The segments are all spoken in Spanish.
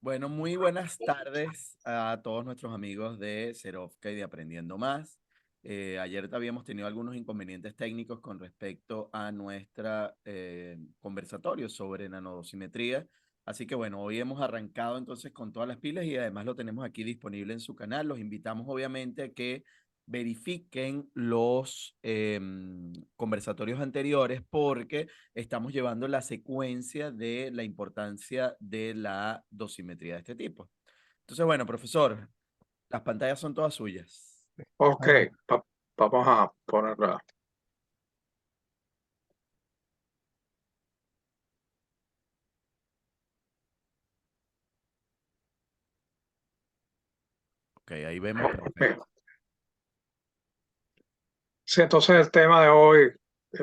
Bueno, muy buenas tardes a todos nuestros amigos de Serovka y de Aprendiendo Más. Ayer habíamos tenido algunos inconvenientes técnicos con respecto a nuestra conversatorio sobre nanodosimetría. Así que bueno, hoy hemos arrancado entonces con todas las pilas y además lo tenemos aquí disponible en su canal. Los invitamos obviamente a que verifiquen los conversatorios anteriores porque estamos llevando la secuencia de la importancia de la dosimetría de este tipo. Entonces, bueno, profesor, las pantallas son todas suyas. Ok, vamos a ponerla. Ok, ahí vemos, Ok. perfecto. Sí, entonces el tema de hoy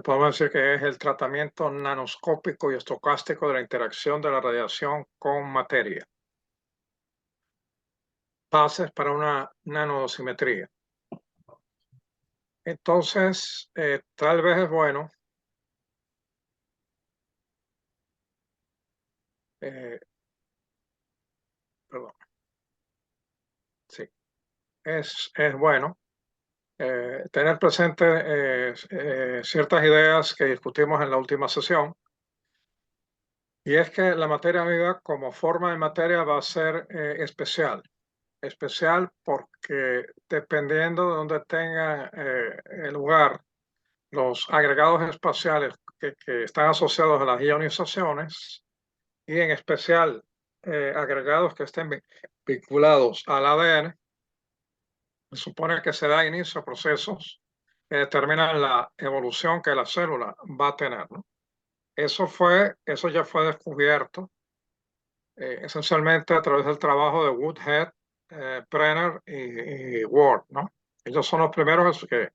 podemos decir que es el tratamiento nanoscópico y estocástico de la interacción de la radiación con materia. Bases para una nanodosimetría. Entonces, tal vez es bueno eh, perdón, sí, es bueno tener presente ciertas ideas que discutimos en la última sesión. Y es que la materia viva como forma de materia va a ser especial. Especial porque dependiendo de donde tengan el lugar los agregados espaciales que están asociados a las ionizaciones y en especial agregados que estén vinculados al ADN, se supone que se da inicio a procesos que determinan la evolución que la célula va a tener, ¿no? Eso ya fue descubierto esencialmente a través del trabajo de Woodhead, Brenner y Ward, ¿no? Ellos son los primeros que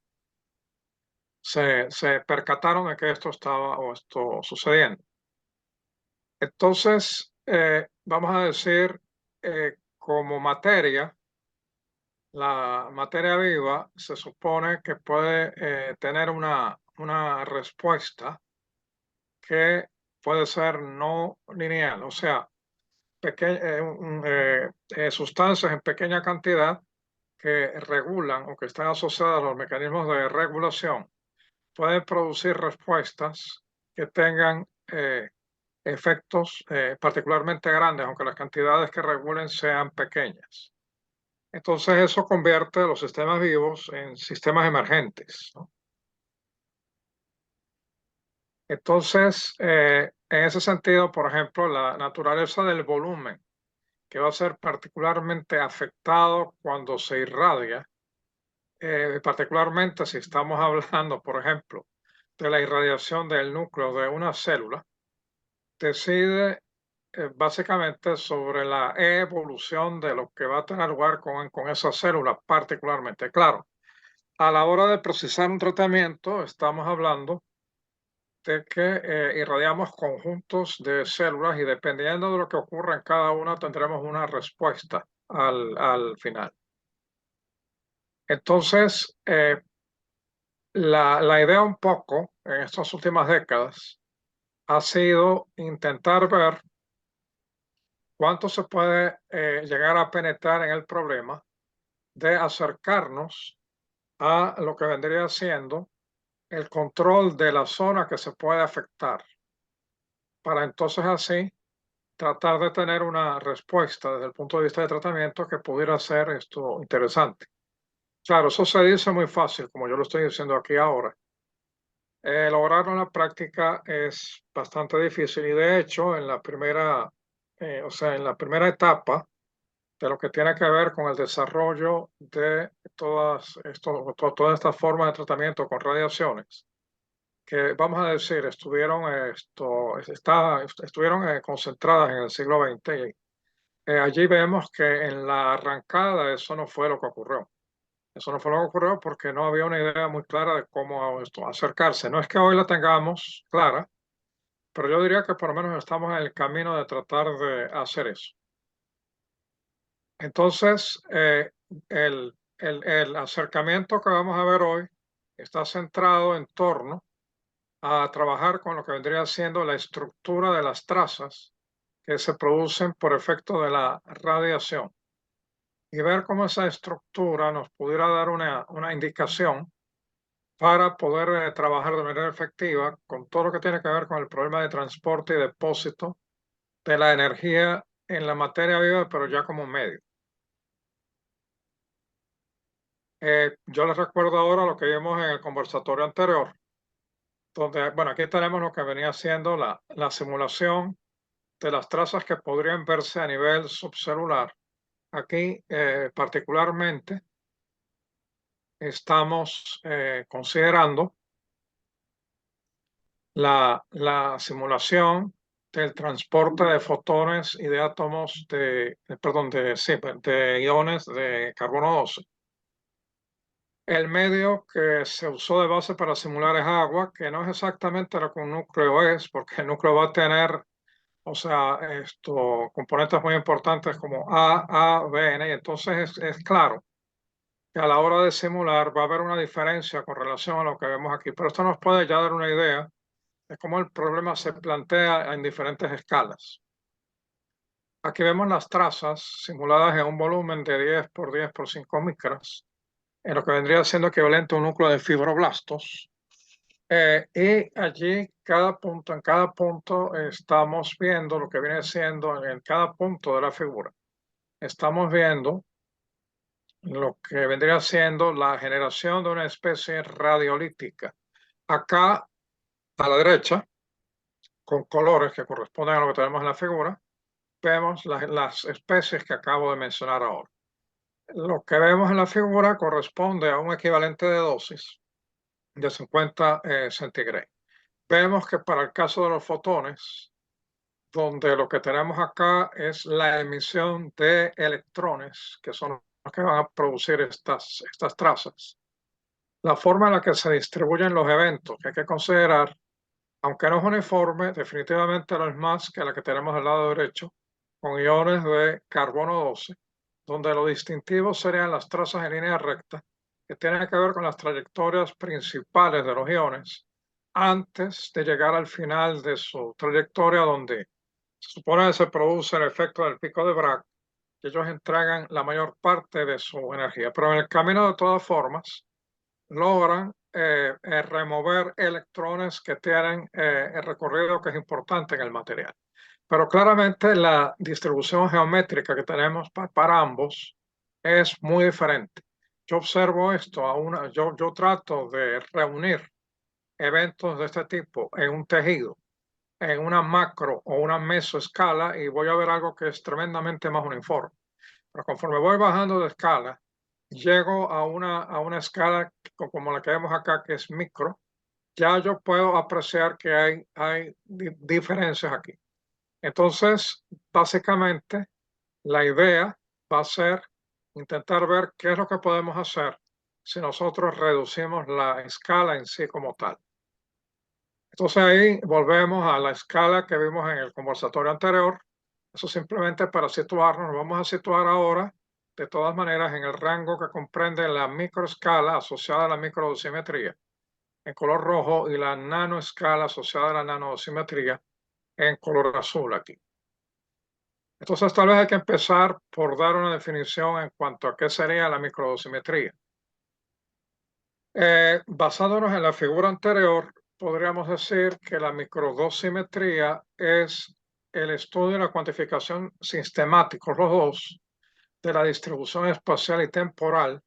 se percataron de que esto estaba o esto sucediendo. Entonces, vamos a decir, como materia, la materia viva se supone que puede tener una respuesta que puede ser no lineal, o sea, sustancias en pequeña cantidad que regulan o que están asociadas a los mecanismos de regulación pueden producir respuestas que tengan efectos particularmente grandes, aunque las cantidades que regulen sean pequeñas. Entonces eso convierte los sistemas vivos en sistemas emergentes, ¿no? Entonces, en ese sentido, por ejemplo, la naturaleza del volumen, que va a ser particularmente afectado cuando se irradia, particularmente si estamos hablando, por ejemplo, de la irradiación del núcleo de una célula, decide básicamente sobre la evolución de lo que va a tener lugar con esa célula particularmente. Claro, a la hora de procesar un tratamiento, estamos hablando de que irradiamos conjuntos de células y dependiendo de lo que ocurra en cada una, tendremos una respuesta al final. Entonces, la idea un poco en estas últimas décadas ha sido intentar ver cuánto se puede llegar a penetrar en el problema de acercarnos a lo que vendría siendo el control de la zona que se puede afectar, para entonces así tratar de tener una respuesta desde el punto de vista de tratamiento que pudiera ser esto interesante. Claro, eso se dice muy fácil, como yo lo estoy diciendo aquí ahora. Lograrlo en la práctica es bastante difícil y de hecho en la primera etapa de lo que tiene que ver con el desarrollo de todas estas formas de tratamiento con radiaciones, que vamos a decir, estuvieron concentradas en el siglo XX. Y, allí vemos que en la arrancada eso no fue lo que ocurrió. Eso no fue lo que ocurrió porque no había una idea muy clara de cómo acercarse. No es que hoy la tengamos clara, pero yo diría que por lo menos estamos en el camino de tratar de hacer eso. Entonces, el acercamiento que vamos a ver hoy está centrado en torno a trabajar con lo que vendría siendo la estructura de las trazas que se producen por efecto de la radiación y ver cómo esa estructura nos pudiera dar una indicación para poder trabajar de manera efectiva con todo lo que tiene que ver con el problema de transporte y depósito de la energía en la materia viva, pero ya como medio. Yo les recuerdo ahora lo que vimos en el conversatorio anterior, donde, bueno, aquí tenemos lo que venía siendo la simulación de las trazas que podrían verse a nivel subcelular. Aquí, particularmente, estamos considerando la simulación del transporte de fotones y de átomos perdón, de iones de carbono 12. El medio que se usó de base para simular es agua, que no es exactamente lo que un núcleo es, porque el núcleo va a tener, o sea, componentes muy importantes como A, B, N, y entonces es claro que a la hora de simular va a haber una diferencia con relación a lo que vemos aquí. Pero esto nos puede ya dar una idea de cómo el problema se plantea en diferentes escalas. Aquí vemos las trazas simuladas en un volumen de 10 por 10 por 5 micras, en lo que vendría siendo equivalente a un núcleo de fibroblastos. Y allí, en cada punto estamos viendo lo que viene siendo en cada punto de la figura. Estamos viendo lo que vendría siendo la generación de una especie radiolítica. Acá, a la derecha, con colores que corresponden a lo que tenemos en la figura, vemos las especies que acabo de mencionar ahora. Lo que vemos en la figura corresponde a un equivalente de dosis de 50 centigrados. Vemos que para el caso de los fotones, donde lo que tenemos acá es la emisión de electrones, que son los que van a producir estas trazas, la forma en la que se distribuyen los eventos que hay que considerar, aunque no es uniforme, definitivamente no es más que la que tenemos del lado derecho, con iones de carbono 12, donde lo distintivo serían las trazas en línea recta, que tienen que ver con las trayectorias principales de los iones, antes de llegar al final de su trayectoria, donde se supone que se produce el efecto del pico de Bragg, y ellos entregan la mayor parte de su energía. Pero en el camino, de todas formas, logran remover electrones que tienen el recorrido que es importante en el material. Pero claramente la distribución geométrica que tenemos para ambos es muy diferente. Yo observo esto, yo trato de reunir eventos de este tipo en un tejido, en una macro o una mesoescala, y voy a ver algo que es tremendamente más uniforme. Pero conforme voy bajando de escala, llego a una escala como la que vemos acá, que es micro, ya yo puedo apreciar que hay diferencias aquí. Entonces, básicamente, la idea va a ser intentar ver qué es lo que podemos hacer si nosotros reducimos la escala en sí como tal. Entonces ahí volvemos a la escala que vimos en el conversatorio anterior. Eso simplemente para situarnos, nos vamos a situar ahora de todas maneras en el rango que comprende la microescala asociada a la microdosimetría en color rojo y la nanoescala asociada a la nanodosimetría en color azul aquí. Entonces tal vez hay que empezar por dar una definición en cuanto a qué sería la microdosimetría. Basándonos en la figura anterior, podríamos decir que la microdosimetría es el estudio y la cuantificación sistemáticos, los dos, de la distribución espacial y temporal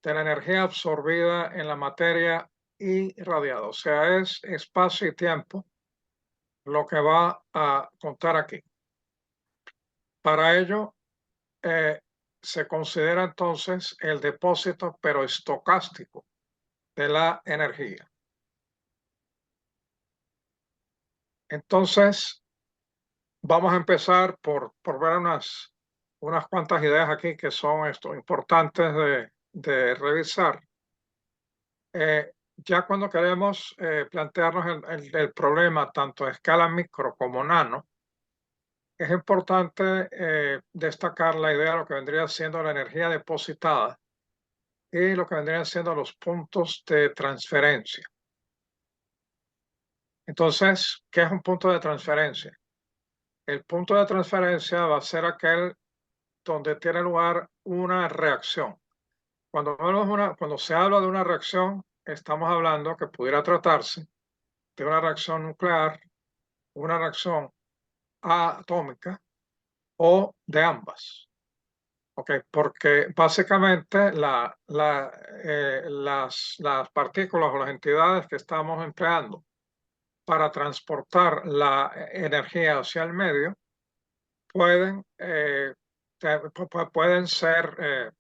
de la energía absorbida en la materia irradiada. O sea, es espacio y tiempo lo que va a contar aquí. Para ello, se considera entonces el depósito, pero estocástico, de la energía. Entonces, vamos a empezar por ver unas cuantas ideas aquí que son importantes de revisar. Ya cuando queremos plantearnos el problema tanto a escala micro como nano, es importante destacar la idea de lo que vendría siendo la energía depositada y lo que vendrían siendo los puntos de transferencia. Entonces, ¿qué es un punto de transferencia? el punto de transferencia va a ser aquel donde tiene lugar una reacción. Cuando se habla de una reacción, estamos hablando que pudiera tratarse de una reacción nuclear, una reacción atómica o de ambas. Okay, porque básicamente las partículas o las entidades que estamos empleando para transportar la energía hacia el medio pueden, pueden ser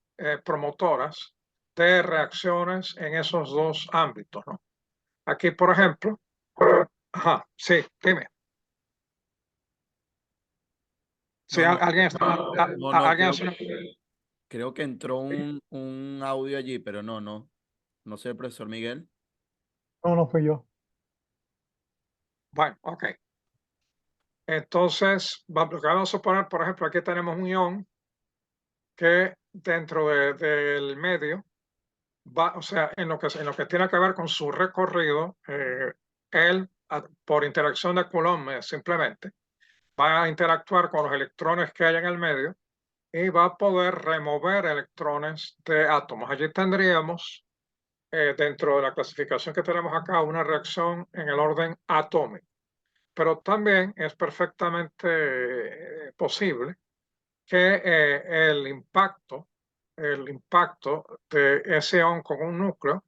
promotoras de reacciones en esos dos ámbitos, ¿no? Aquí, por ejemplo, ajá, sí, dime. Si No, no, alguien está, no, no, alguien hace creo que entró un audio allí, pero no sé, profesor Miguel. No, no fui yo. bueno, ok. Entonces, vamos a suponer, por ejemplo, aquí tenemos un ion que dentro del medio va, o sea, en lo que tiene que ver con su recorrido, él, por interacción de Coulomb, simplemente, va a interactuar con los electrones que hay en el medio y va a poder remover electrones de átomos. Allí tendríamos, dentro de la clasificación que tenemos acá, una reacción en el orden atómico. Pero también es perfectamente posible que el impacto de ese ion con un núcleo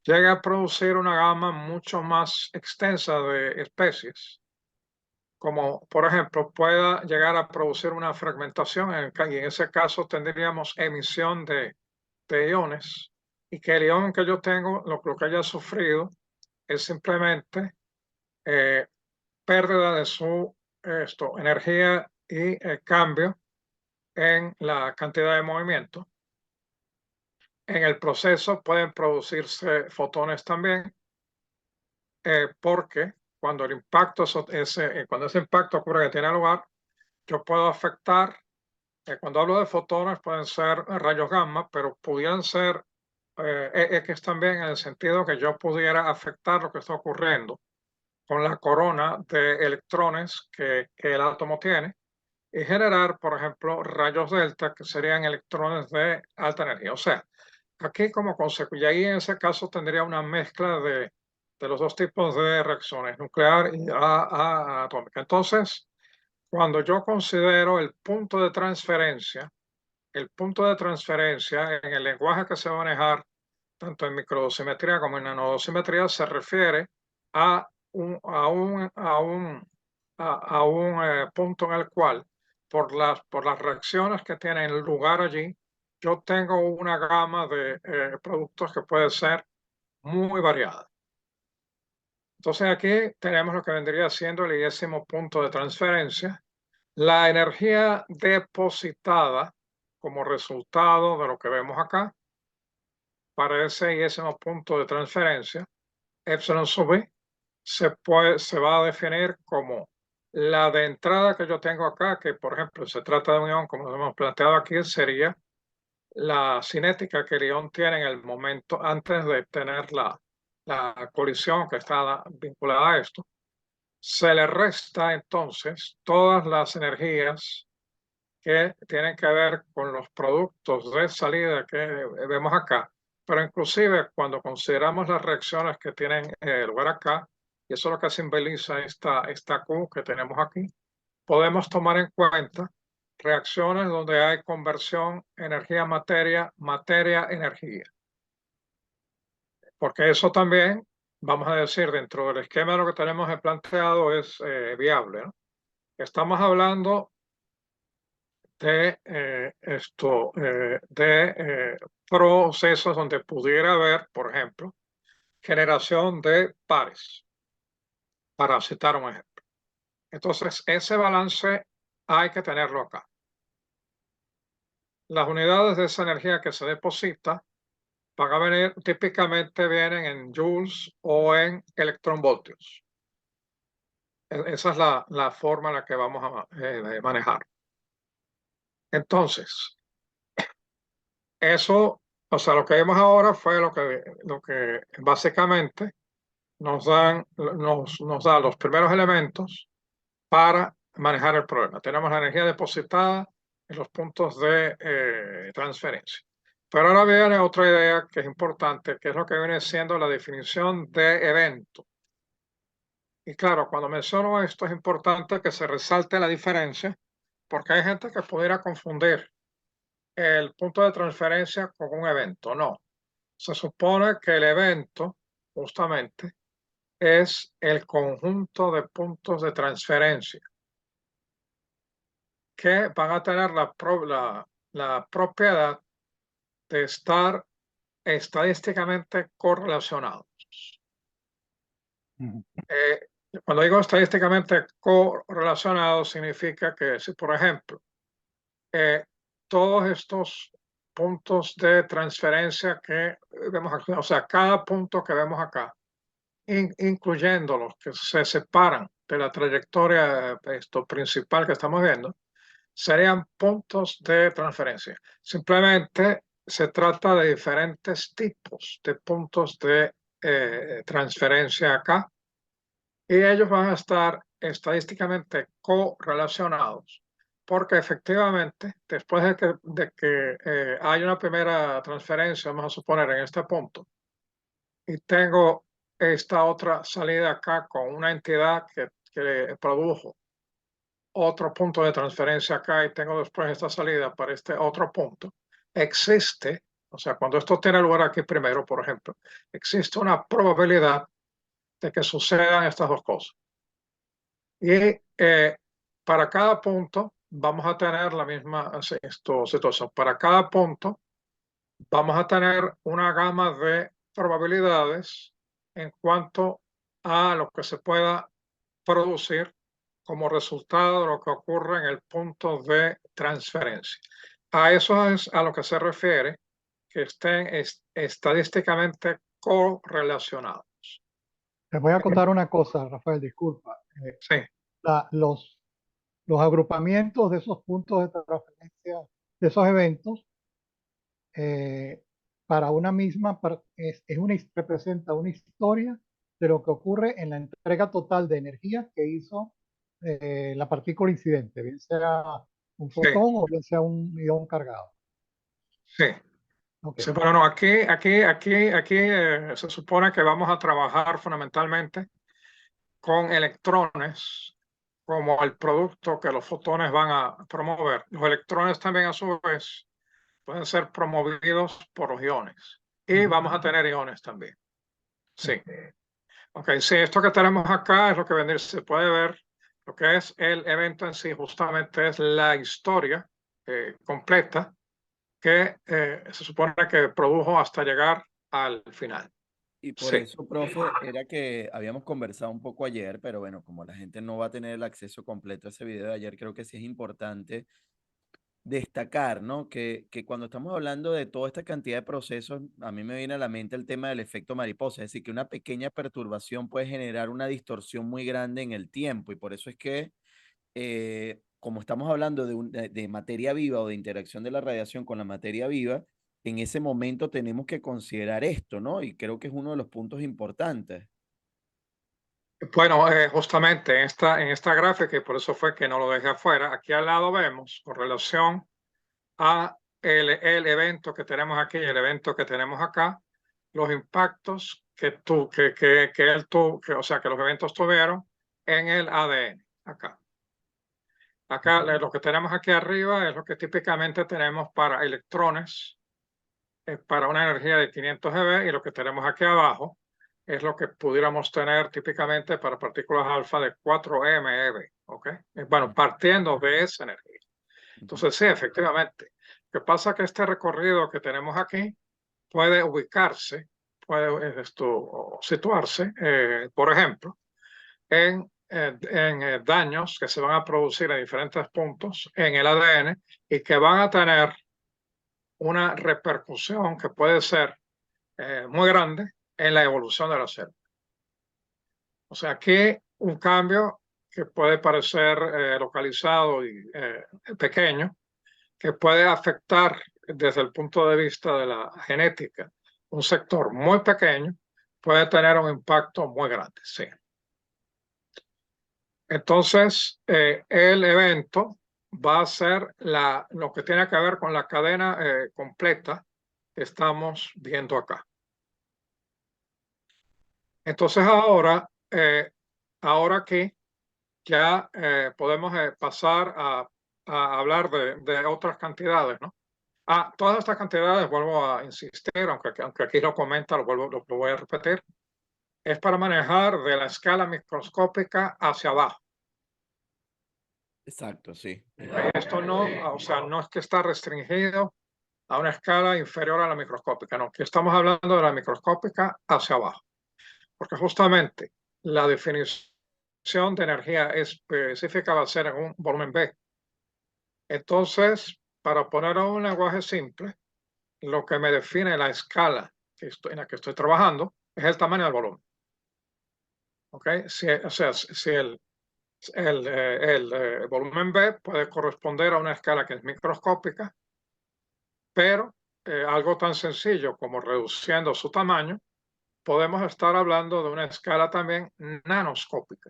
llegue a producir una gama mucho más extensa de especies, como por ejemplo pueda llegar a producir una fragmentación, y en ese caso tendríamos emisión de iones, y que el ion que yo tengo, lo que haya sufrido, es simplemente eh, pérdida de su energía y cambio en la cantidad de movimiento. En el proceso pueden producirse fotones también, porque cuando el impacto, cuando ese impacto ocurre que tiene lugar, yo puedo afectar, cuando hablo de fotones pueden ser rayos gamma, pero pudieran ser X también, en el sentido que yo pudiera afectar lo que está ocurriendo con la corona de electrones que el átomo tiene y generar, por ejemplo, rayos delta, que serían electrones de alta energía. O sea, aquí como consecuencia, y ahí en ese caso tendría una mezcla de los dos tipos de reacciones, nuclear y atómica. Entonces, cuando yo considero el punto de transferencia en el lenguaje que se va a manejar, tanto en microdosimetría como en nanodosimetría, se refiere a un punto en el cual, por las reacciones que tienen lugar allí, yo tengo una gama de productos que puede ser muy variada. Entonces aquí tenemos lo que vendría siendo el 10º punto de transferencia, la energía depositada como resultado de lo que vemos acá para ese 10º punto de transferencia, epsilon sub b, se va a definir como la de entrada que yo tengo acá, que por ejemplo se trata de un ion, como lo hemos planteado aquí, sería la cinética que el ion tiene en el momento antes de tener la colisión que está vinculada a esto. Se le resta entonces todas las energías que tienen que ver con los productos de salida que vemos acá, pero inclusive cuando consideramos las reacciones que tienen lugar acá, y eso es lo que simboliza esta Q que tenemos aquí, podemos tomar en cuenta reacciones donde hay conversión energía-materia, materia-energía, porque eso también, vamos a decir, dentro del esquema de lo que tenemos planteado es viable, ¿no? Estamos hablando de procesos donde pudiera haber, por ejemplo, generación de pares, para citar un ejemplo. Entonces, ese balance hay que tenerlo acá. Las unidades de esa energía que se deposita van a venir, típicamente vienen en joules o en electronvoltios. Esa es la forma en la que vamos a manejar. Entonces, eso, o sea, lo que vimos ahora fue lo que básicamente nos da los primeros elementos para manejar el problema. Tenemos la energía depositada en los puntos de transferencia. Pero ahora viene otra idea que es importante, que es lo que viene siendo la definición de evento. Y claro, cuando menciono esto es importante que se resalte la diferencia, porque hay gente que pudiera confundir el punto de transferencia con un evento. No, se supone que el evento justamente es el conjunto de puntos de transferencia que van a tener la propiedad de estar estadísticamente correlacionados. Ujú. Cuando digo estadísticamente correlacionados, significa que si, por ejemplo, todos estos puntos de transferencia que vemos aquí, o sea, cada punto que vemos acá, incluyendo los que se separan de la trayectoria principal que estamos viendo, serían puntos de transferencia. Simplemente se trata de diferentes tipos de puntos de transferencia acá y ellos van a estar estadísticamente correlacionados porque efectivamente después de que hay una primera transferencia, vamos a suponer en este punto, y tengo esta otra salida acá con una entidad que produjo otro punto de transferencia acá y tengo después esta salida para este otro punto, existe, o sea, cuando esto tiene lugar aquí primero, por ejemplo, existe una probabilidad de que sucedan estas dos cosas. Y para cada punto vamos a tener la misma situación. Para cada punto vamos a tener una gama de probabilidades en cuanto a lo que se pueda producir como resultado de lo que ocurre en el punto de transferencia. A eso es a lo que se refiere que estén estadísticamente correlacionados. Te voy a contar una cosa, Rafael, disculpa. Sí, La- los, los agrupamientos de esos puntos de transferencia, de esos eventos, eh, para una misma, representa una historia de lo que ocurre en la entrega total de energía que hizo la partícula incidente, bien sea un sí, fotón o bien sea un ion cargado. sí. Ok. Sí, pero no, aquí se supone que vamos a trabajar fundamentalmente con electrones como el producto que los fotones van a promover. Los electrones también a su vez pueden ser promovidos por los iones y vamos a tener iones también. Sí. Ok, sí, esto que tenemos acá es lo que se puede ver, lo que es el evento en sí, justamente es la historia completa que se supone que produjo hasta llegar al final. Y por Sí. eso, profe, era que habíamos conversado un poco ayer, pero bueno, como la gente no va a tener el acceso completo a ese video de ayer, creo que sí es importante destacar, ¿no? Que cuando estamos hablando de toda esta cantidad de procesos, a mí me viene a la mente el tema del efecto mariposa, es decir, que una pequeña perturbación puede generar una distorsión muy grande en el tiempo y por eso es que como estamos hablando de materia viva o de interacción de la radiación con la materia viva, en ese momento tenemos que considerar esto, ¿no? Y creo que es uno de los puntos importantes. Bueno, justamente en esta gráfica, y por eso fue que no lo dejé afuera, aquí al lado vemos con relación a el evento que tenemos aquí y el evento que tenemos acá, los impactos o sea, que los eventos tuvieron en el ADN acá. Acá lo que tenemos aquí arriba es lo que típicamente tenemos para electrones, para una energía de 500 eV, y lo que tenemos aquí abajo es lo que pudiéramos tener típicamente para partículas alfa de 4 MeV, ¿ok? Bueno, partiendo de esa energía. Entonces, sí, efectivamente. Lo que pasa es que este recorrido que tenemos aquí puede ubicarse, puede situarse, por ejemplo, en daños que se van a producir en diferentes puntos en el ADN y que van a tener una repercusión que puede ser muy grande en la evolución de la célula. O sea, aquí un cambio que puede parecer localizado y pequeño, que puede afectar desde el punto de vista de la genética un sector muy pequeño, puede tener un impacto muy grande, sí. Entonces, el evento va a ser lo que tiene que ver con la cadena completa que estamos viendo acá. Entonces, ahora aquí ya podemos pasar a hablar de otras cantidades, ¿no? Todas estas cantidades, vuelvo a insistir, aunque aquí lo comenta, lo voy a repetir, es para manejar de la escala microscópica hacia abajo. Exacto, sí. Esto no, o sea, no es que está restringido a una escala inferior a la microscópica, no, que estamos hablando de la microscópica hacia abajo, porque justamente la definición de energía específica va a ser en un volumen B. Entonces, para ponerlo en un lenguaje simple, lo que me define la escala en la que estoy trabajando es el tamaño del volumen. ¿Ok? O sea, si el volumen B puede corresponder a una escala que es microscópica, pero algo tan sencillo como reduciendo su tamaño, podemos estar hablando de una escala también nanoscópica.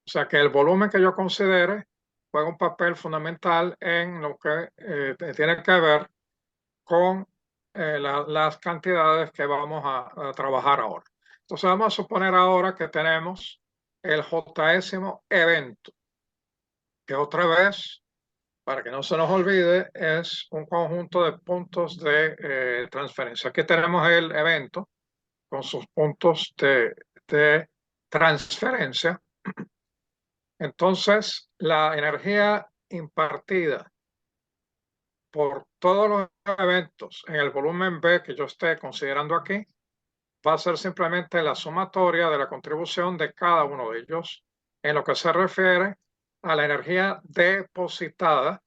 O sea que el volumen que yo considere juega un papel fundamental en lo que tiene que ver con las cantidades que vamos a trabajar ahora. Entonces vamos a suponer ahora que tenemos el Jésimo evento, que otra vez, para que no se nos olvide, es un conjunto de puntos de transferencia. Aquí tenemos el evento con sus puntos de transferencia. Entonces, la energía impartida por todos los eventos en el volumen B que yo esté considerando aquí va a ser simplemente la sumatoria de la contribución de cada uno de ellos en lo que se refiere a la energía depositada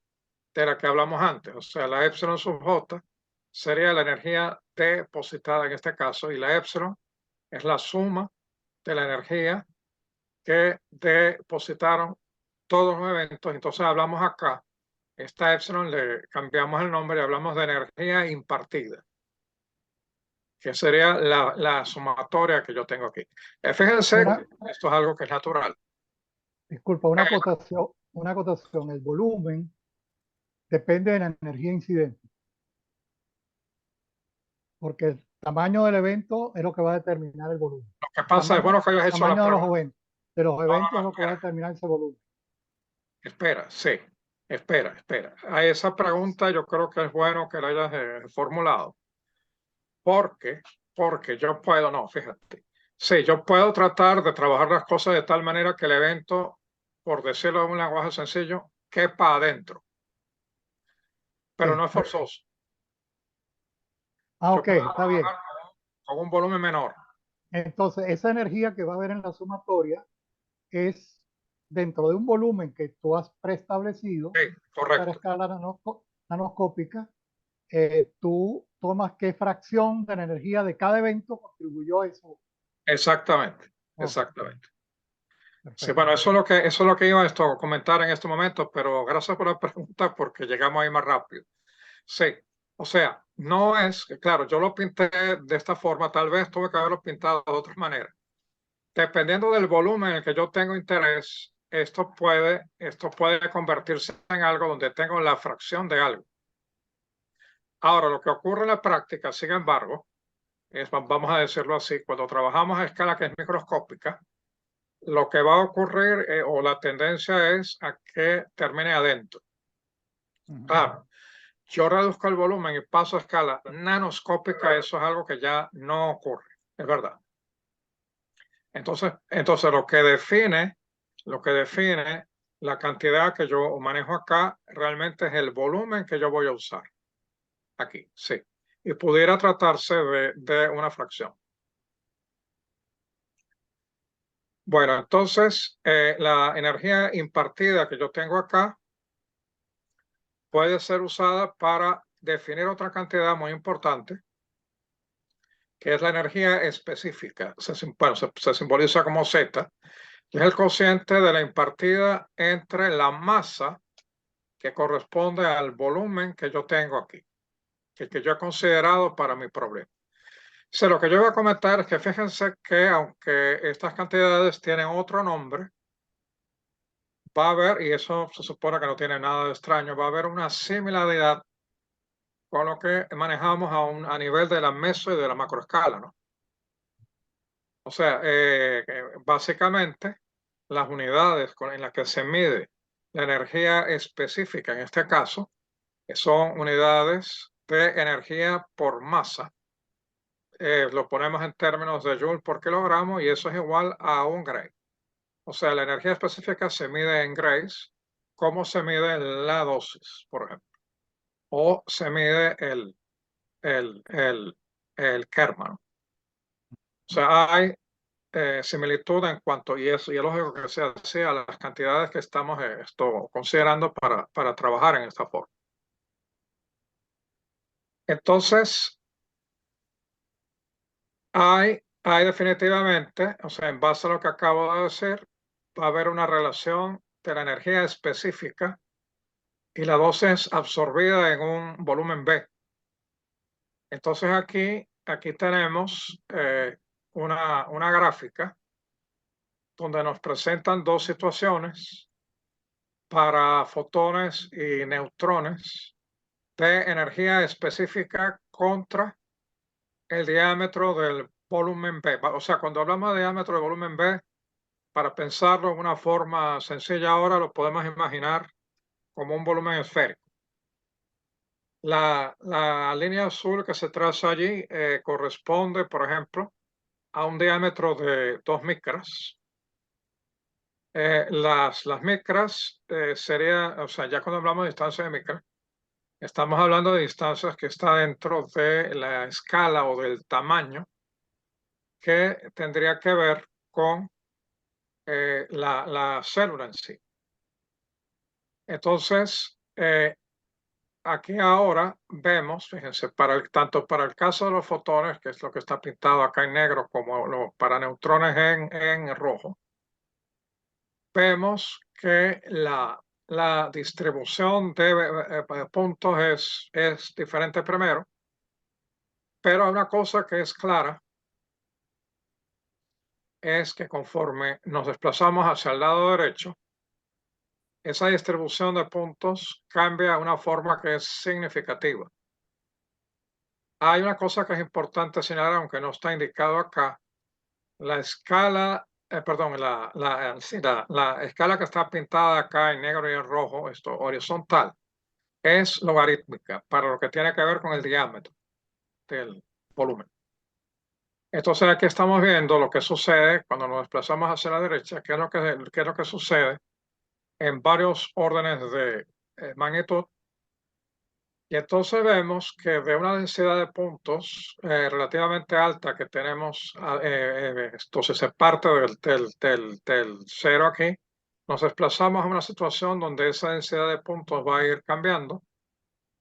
de la que hablamos antes. O sea, la epsilon sub j sería la energía depositada en este caso, y la epsilon es la suma de la energía que depositaron todos los eventos. Entonces hablamos acá, esta epsilon le cambiamos el nombre y hablamos de energía impartida, que sería la sumatoria que yo tengo aquí. Fíjense que esto es algo que es natural. Disculpa, una acotación. El volumen depende de la energía incidente, porque el tamaño del evento es lo que va a determinar el volumen. Lo que pasa es, bueno, que hayas El hecho la tamaño pregunta. de los eventos No, es lo que va a determinar ese volumen. Espera, sí. Espera. A esa pregunta yo creo que es bueno que la hayas formulado. Porque yo puedo, no, fíjate. Sí, yo puedo tratar de trabajar las cosas de tal manera que el evento, por decirlo en un lenguaje sencillo, quepa adentro. Pero Sí. no es forzoso. Ah, Yo ok, puedo está bien. trabajar con un volumen menor. Entonces, esa energía que va a haber en la sumatoria es dentro de un volumen que tú has preestablecido, Sí, para correcto. escala nanoscópica. Tú tomas qué fracción de la energía de cada evento contribuyó a eso. Exactamente. Ok, Sí, perfecto. bueno, eso es lo que iba a comentar en este momento, pero gracias por la pregunta porque llegamos ahí más rápido. Sí, o sea, no es, claro, yo lo pinté de esta forma, tal vez tuve que haberlo pintado de otra manera. Dependiendo del volumen en el que yo tengo interés, esto puede convertirse en algo donde tengo la fracción de algo. Ahora, lo que ocurre en la práctica, sin embargo, vamos a decirlo así, cuando trabajamos a escala que es microscópica, lo que va a ocurrir o la tendencia es a que termine adentro. Claro, yo reduzco el volumen y paso a escala nanoscópica, eso es algo que ya no ocurre, es verdad. Entonces lo que define la cantidad que yo manejo acá realmente es el volumen que yo voy a usar. Aquí, sí. Y pudiera tratarse de una fracción. Bueno, entonces la energía impartida que yo tengo acá puede ser usada para definir otra cantidad muy importante, que es la energía específica. Se simboliza como Z, que es el cociente de la impartida entre la masa que corresponde al volumen que yo tengo aquí, que yo he considerado para mi problema. Lo que yo voy a comentar es que fíjense que aunque estas cantidades tienen otro nombre, va a haber, y eso se supone que no tiene nada de extraño, va a haber una similaridad con lo que manejamos a nivel de la meso y de la macroescala, ¿no? O sea, básicamente las unidades en las que se mide la energía específica, en este caso, son unidades de energía por masa. Lo ponemos en términos de joule por kilogramo y eso es igual a un gray. O sea, la energía específica se mide en grays, como se mide la dosis, por ejemplo, o se mide el Kerman. O sea, hay similitud en cuanto, y es lógico que sea así, a las cantidades que estamos considerando para trabajar en esta forma. Entonces, hay definitivamente, o sea, en base a lo que acabo de decir, va a haber una relación de la energía específica y la dosis absorbida en un volumen B. Entonces aquí tenemos una gráfica donde nos presentan dos situaciones para fotones y neutrones de energía específica contra el diámetro del volumen B. O sea, cuando hablamos de diámetro del volumen B, para pensarlo en una forma sencilla ahora, lo podemos imaginar como un volumen esférico. La línea azul que se traza allí corresponde, por ejemplo, a un diámetro de 2 micras. Las micras sería, o sea, ya cuando hablamos de distancia de micras, estamos hablando de distancias que está dentro de la escala o del tamaño que tendría que ver con la célula en sí. Entonces, aquí ahora vemos, fíjense, tanto para el caso de los fotones, que es lo que está pintado acá en negro, como para neutrones en rojo, vemos que la distribución de puntos es diferente primero, pero hay una cosa que es clara, es que conforme nos desplazamos hacia el lado derecho, esa distribución de puntos cambia de una forma que es significativa. Hay una cosa que es importante señalar, aunque no está indicado acá. La escala, perdón, la escala que está pintada acá en negro y en rojo, esto horizontal, es logarítmica para lo que tiene que ver con el diámetro del volumen. Entonces aquí estamos viendo lo que sucede cuando nos desplazamos hacia la derecha, qué es lo que sucede en varios órdenes de magnitud. Y entonces vemos que de una densidad de puntos relativamente alta que tenemos, entonces se parte del cero aquí, nos desplazamos a una situación donde esa densidad de puntos va a ir cambiando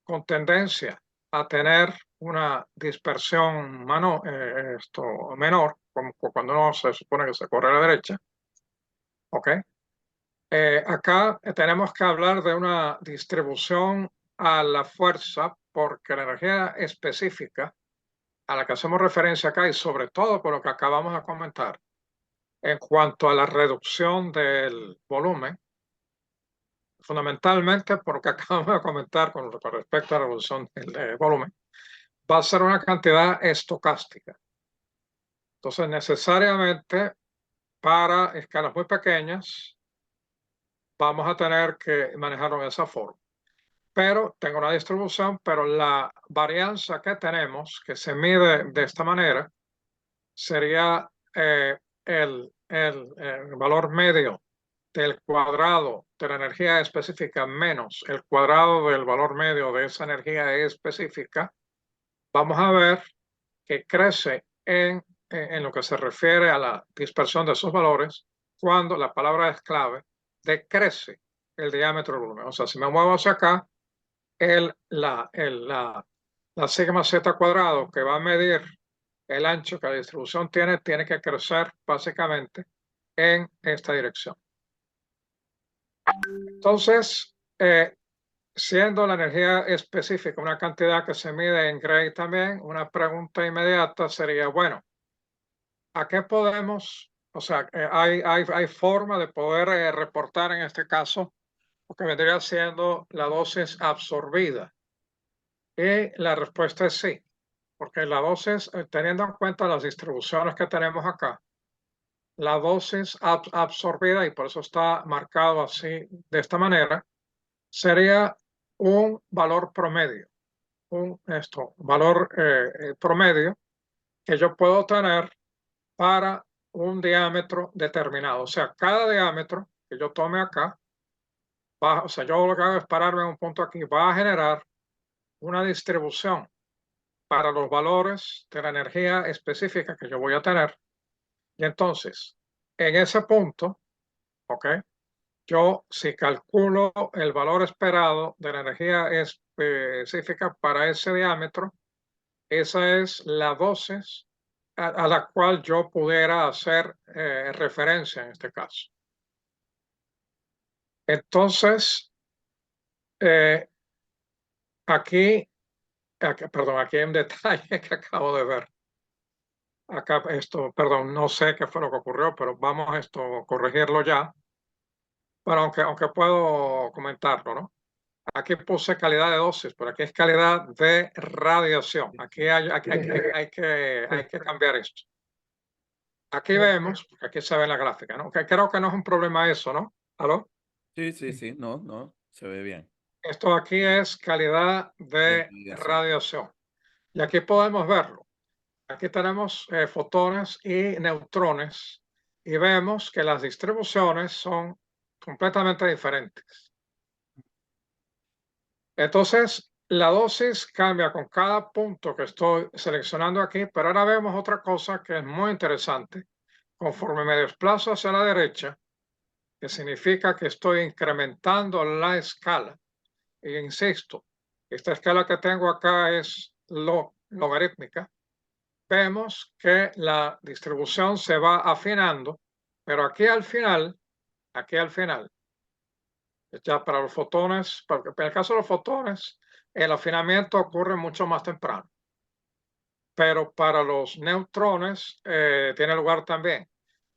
con tendencia a tener una dispersión menor, como cuando uno se supone que se corre a la derecha. ¿Ok? Acá tenemos que hablar de una distribución a la fuerza porque la energía específica a la que hacemos referencia acá y sobre todo por lo que acabamos de comentar en cuanto a la reducción del volumen, fundamentalmente por lo que acabamos de comentar con respecto a la reducción del volumen, va a ser una cantidad estocástica. Entonces, necesariamente para escalas muy pequeñas vamos a tener que manejarlo de esa forma. Pero tengo una distribución, pero la varianza que tenemos, que se mide de esta manera, sería el valor medio del cuadrado de la energía específica menos el cuadrado del valor medio de esa energía específica. Vamos a ver que crece en lo que se refiere a la dispersión de esos valores cuando la palabra es clave, decrece el diámetro del volumen. O sea, si me muevo hacia acá, la sigma z cuadrado que va a medir el ancho que la distribución tiene que crecer básicamente en esta dirección. Entonces, siendo la energía específica una cantidad que se mide en Gray también, una pregunta inmediata sería, bueno, ¿a qué podemos O sea, hay forma de poder reportar en este caso lo que vendría siendo la dosis absorbida. Y la respuesta es sí, porque la dosis, teniendo en cuenta las distribuciones que tenemos acá, la dosis absorbida, y por eso está marcado así de esta manera, sería un valor promedio, un valor promedio que yo puedo tener para un diámetro determinado. O sea, cada diámetro que yo tome acá, o sea, yo lo que hago es pararme en un punto aquí, va a generar una distribución para los valores de la energía específica que yo voy a tener. Y entonces, en ese punto, ¿ok? Yo, si calculo el valor esperado de la energía específica para ese diámetro, esa es la dosis a la cual yo pudiera hacer referencia en este caso. Entonces, eh, perdón, aquí hay un detalle que acabo de ver. Acá perdón, no sé qué fue lo que ocurrió, pero vamos a corregirlo ya. Bueno, aunque puedo comentarlo, ¿no? Aquí puse calidad de dosis, pero aquí es calidad de radiación. Aquí hay que cambiar esto. Aquí vemos, porque aquí se ve en la gráfica, ¿no? Que creo que no es un problema eso, ¿no? ¿Aló? Sí, sí, sí, no, no, se ve bien. Esto aquí es calidad De de radiación. radiación. Y aquí podemos verlo. Aquí tenemos fotones y neutrones y vemos que las distribuciones son completamente diferentes. Entonces, la dosis cambia con cada punto que estoy seleccionando aquí, pero ahora vemos otra cosa que es muy interesante. Conforme me desplazo hacia la derecha, que significa que estoy incrementando la escala. E insisto, esta escala que tengo acá es logarítmica. Vemos que la distribución se va afinando, pero aquí al final, ya para los fotones, porque en el caso de los fotones, el afinamiento ocurre mucho más temprano, pero para los neutrones tiene lugar también.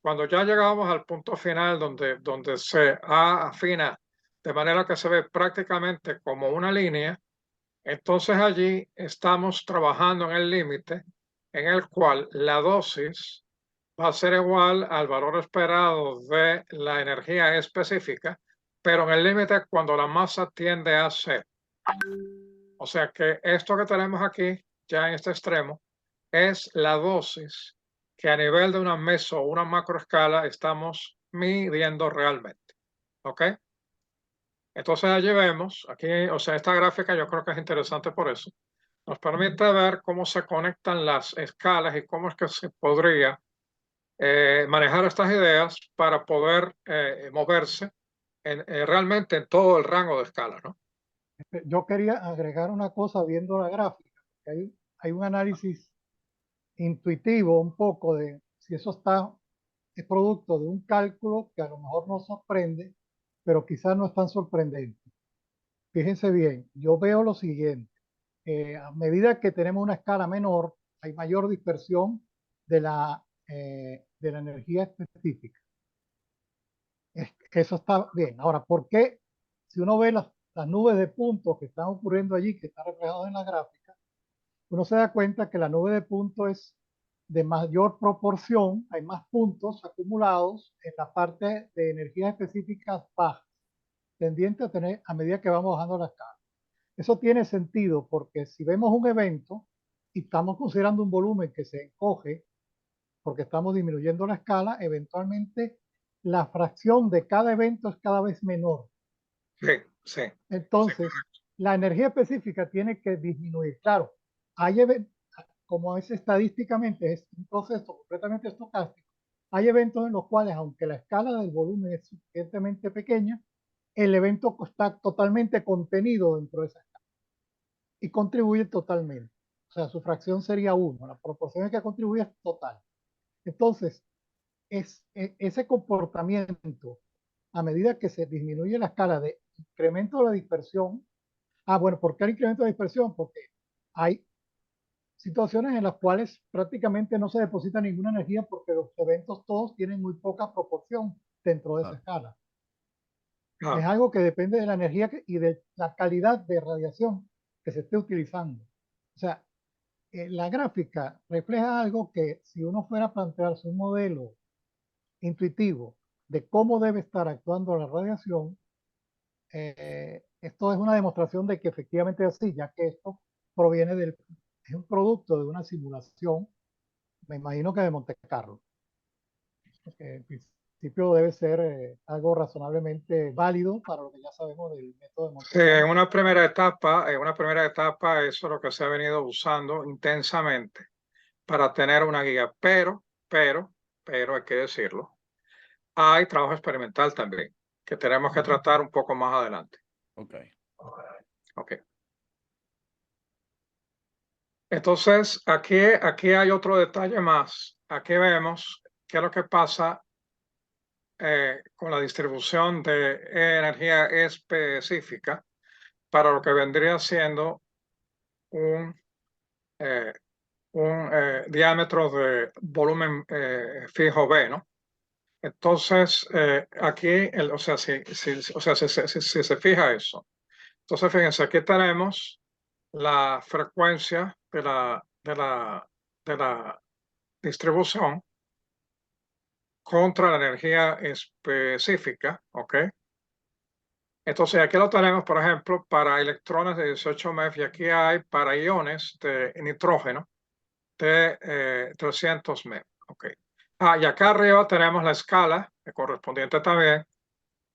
Cuando ya llegamos al punto final donde se afina de manera que se ve prácticamente como una línea, entonces allí estamos trabajando en el límite en el cual la dosis va a ser igual al valor esperado de la energía específica, pero en el límite cuando la masa tiende a cero. O sea que esto que tenemos aquí, ya en este extremo, es la dosis que a nivel de una meso o una macroescala estamos midiendo realmente. ¿Ok? Entonces allí vemos, aquí, o sea, esta gráfica yo creo que es interesante por eso. Nos permite ver cómo se conectan las escalas y cómo es que se podría manejar estas ideas para poder moverse realmente en todo el rango de escala, ¿no? Yo quería agregar una cosa viendo la gráfica, porque hay un análisis intuitivo un poco de si eso es producto de un cálculo que a lo mejor nos sorprende, pero quizás no es tan sorprendente. Fíjense bien, yo veo lo siguiente. A medida que tenemos una escala menor, hay mayor dispersión de la energía específica. Eso está bien. Ahora, ¿por qué? Si uno ve las nubes de puntos que están ocurriendo allí, que están reflejados en la gráfica, uno se da cuenta que la nube de puntos es de mayor proporción, hay más puntos acumulados en la parte de energías específicas bajas, tendiente a tener a medida que vamos bajando la escala. Eso tiene sentido porque si vemos un evento y estamos considerando un volumen que se encoge porque estamos disminuyendo la escala, eventualmente la fracción de cada evento es cada vez menor. Sí, sí, Entonces, la energía específica tiene que disminuir. Claro, hay como es estadísticamente, es un proceso completamente estocástico, hay eventos en los cuales, aunque la escala del volumen es suficientemente pequeña, el evento está totalmente contenido dentro de esa escala y contribuye totalmente. O sea, su fracción sería 1, la proporción que contribuye es total. Entonces, ese comportamiento, a medida que se disminuye la escala de incremento de la dispersión, bueno, ¿por qué el incremento de dispersión? Porque hay situaciones en las cuales prácticamente no se deposita ninguna energía porque los eventos todos tienen muy poca proporción dentro de esa Claro. escala. Ah, Es algo que depende de la energía y de la calidad de radiación que se esté utilizando. O sea, la gráfica refleja algo que si uno fuera a plantearse un modelo intuitivo de cómo debe estar actuando la radiación, esto es una demostración de que efectivamente es así, ya que esto proviene es un producto de una simulación, me imagino que de Monte Carlo. En principio debe ser algo razonablemente válido para lo que ya sabemos del método de Monte sí, en Carlo. una primera etapa, eso es lo que se ha venido usando intensamente para tener una guía, pero hay que decirlo, hay trabajo experimental también, que tenemos que tratar un poco más adelante. Ok. Ok. Entonces, aquí hay otro detalle más. Aquí vemos qué es lo que pasa con la distribución de energía específica para lo que vendría siendo un, eh, un diámetro de volumen fijo B, ¿no? Entonces, aquí, o sea, si se fija eso. Entonces, fíjense, aquí tenemos la frecuencia de la distribución contra la energía específica, ¿ok? Entonces, aquí lo tenemos, por ejemplo, para electrones de 18 MeV y aquí hay para iones de nitrógeno de 300 MeV, ¿ok? Y acá arriba tenemos la escala correspondiente también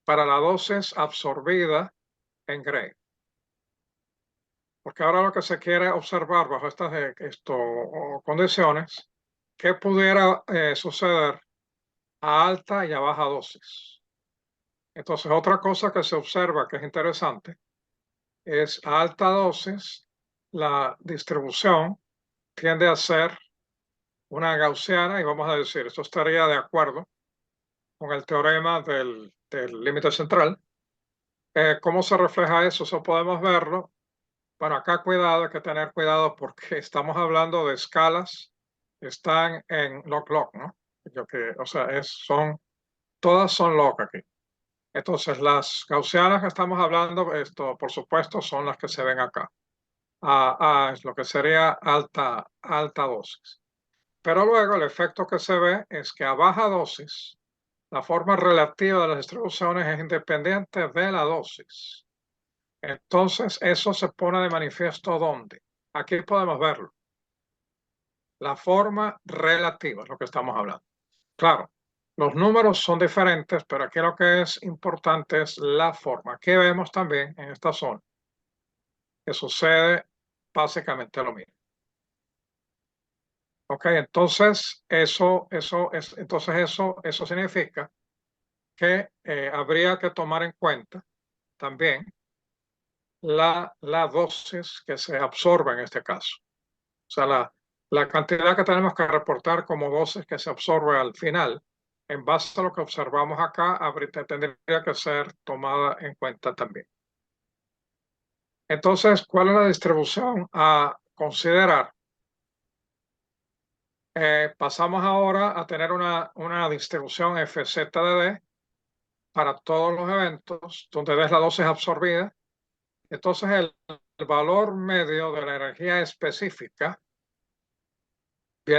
para la dosis absorbida en Gray. Porque ahora lo que se quiere observar bajo estas condiciones, ¿qué pudiera suceder a alta y a baja dosis? Entonces, otra cosa que se observa que es interesante es a alta dosis, la distribución tiende a ser una gaussiana y vamos a decir, esto estaría de acuerdo con el teorema del límite central. ¿Cómo se refleja eso? Eso podemos verlo. Bueno, acá cuidado, hay que tener cuidado porque estamos hablando de escalas que están en log-log, ¿no? O sea, todas son log aquí. Entonces, las gaussianas que estamos hablando, esto, por supuesto, son las que se ven acá. Es lo que sería alta dosis. Pero luego el efecto que se ve es que a baja dosis, la forma relativa de las distribuciones es independiente de la dosis. Entonces, eso se pone de manifiesto ¿dónde? Aquí podemos verlo. La forma relativa es lo que estamos hablando. Claro, los números son diferentes, pero aquí lo que es importante es la forma. Aquí vemos también en esta zona que sucede básicamente lo mismo. Ok, entonces eso significa que habría que tomar en cuenta también la dosis que se absorbe en este caso. O sea, la cantidad que tenemos que reportar como dosis que se absorbe al final, en base a lo que observamos acá, tendría que ser tomada en cuenta también. Entonces, ¿cuál es la distribución a considerar? Pasamos ahora a tener una distribución FZDD para todos los eventos donde ves la dosis absorbida. Entonces, el valor medio de la energía específica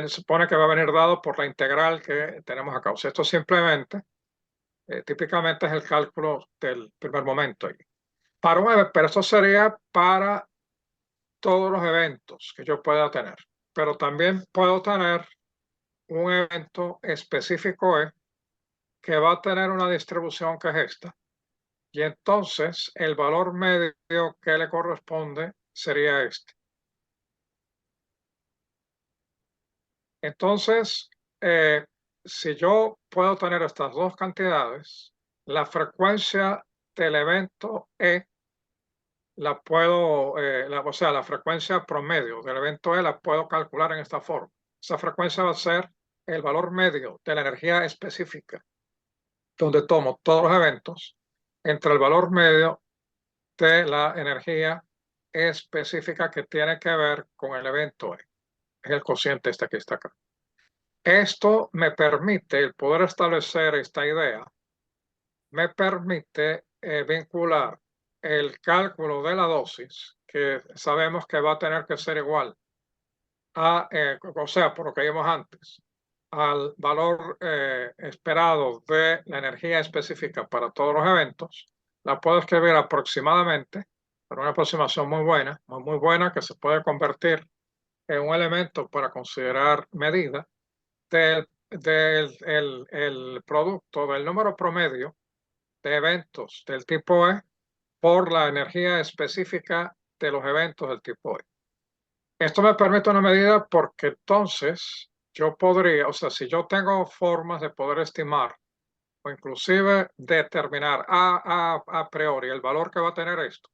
supone que va a venir dado por la integral que tenemos acá. O sea, esto simplemente, típicamente es el cálculo del primer momento. Pero esto sería para todos los eventos que yo pueda tener. Pero también puedo tener un evento específico que va a tener una distribución que es esta. Y entonces el valor medio que le corresponde sería este. Entonces, si yo puedo tener estas dos cantidades, la frecuencia del evento E la puedo, o sea, la frecuencia promedio del evento E la puedo calcular en esta forma. Esa frecuencia va a ser el valor medio de la energía específica, donde tomo todos los eventos entre el valor medio de la energía específica que tiene que ver con el evento E. es el cociente este que está acá. Esto me permite, el poder establecer esta idea, me permite vincular el cálculo de la dosis, que sabemos que va a tener que ser igual a, o sea, por lo que vimos antes, al valor esperado de la energía específica para todos los eventos. La puedo escribir aproximadamente, pero una aproximación muy buena, muy buena, que se puede convertir en un elemento para considerar medida del el producto del número promedio de eventos del tipo E por la energía específica de los eventos del tipo E. Esto me permite una medida porque entonces yo podría, o sea, si yo tengo formas de poder estimar o inclusive determinar a priori el valor que va a tener esto,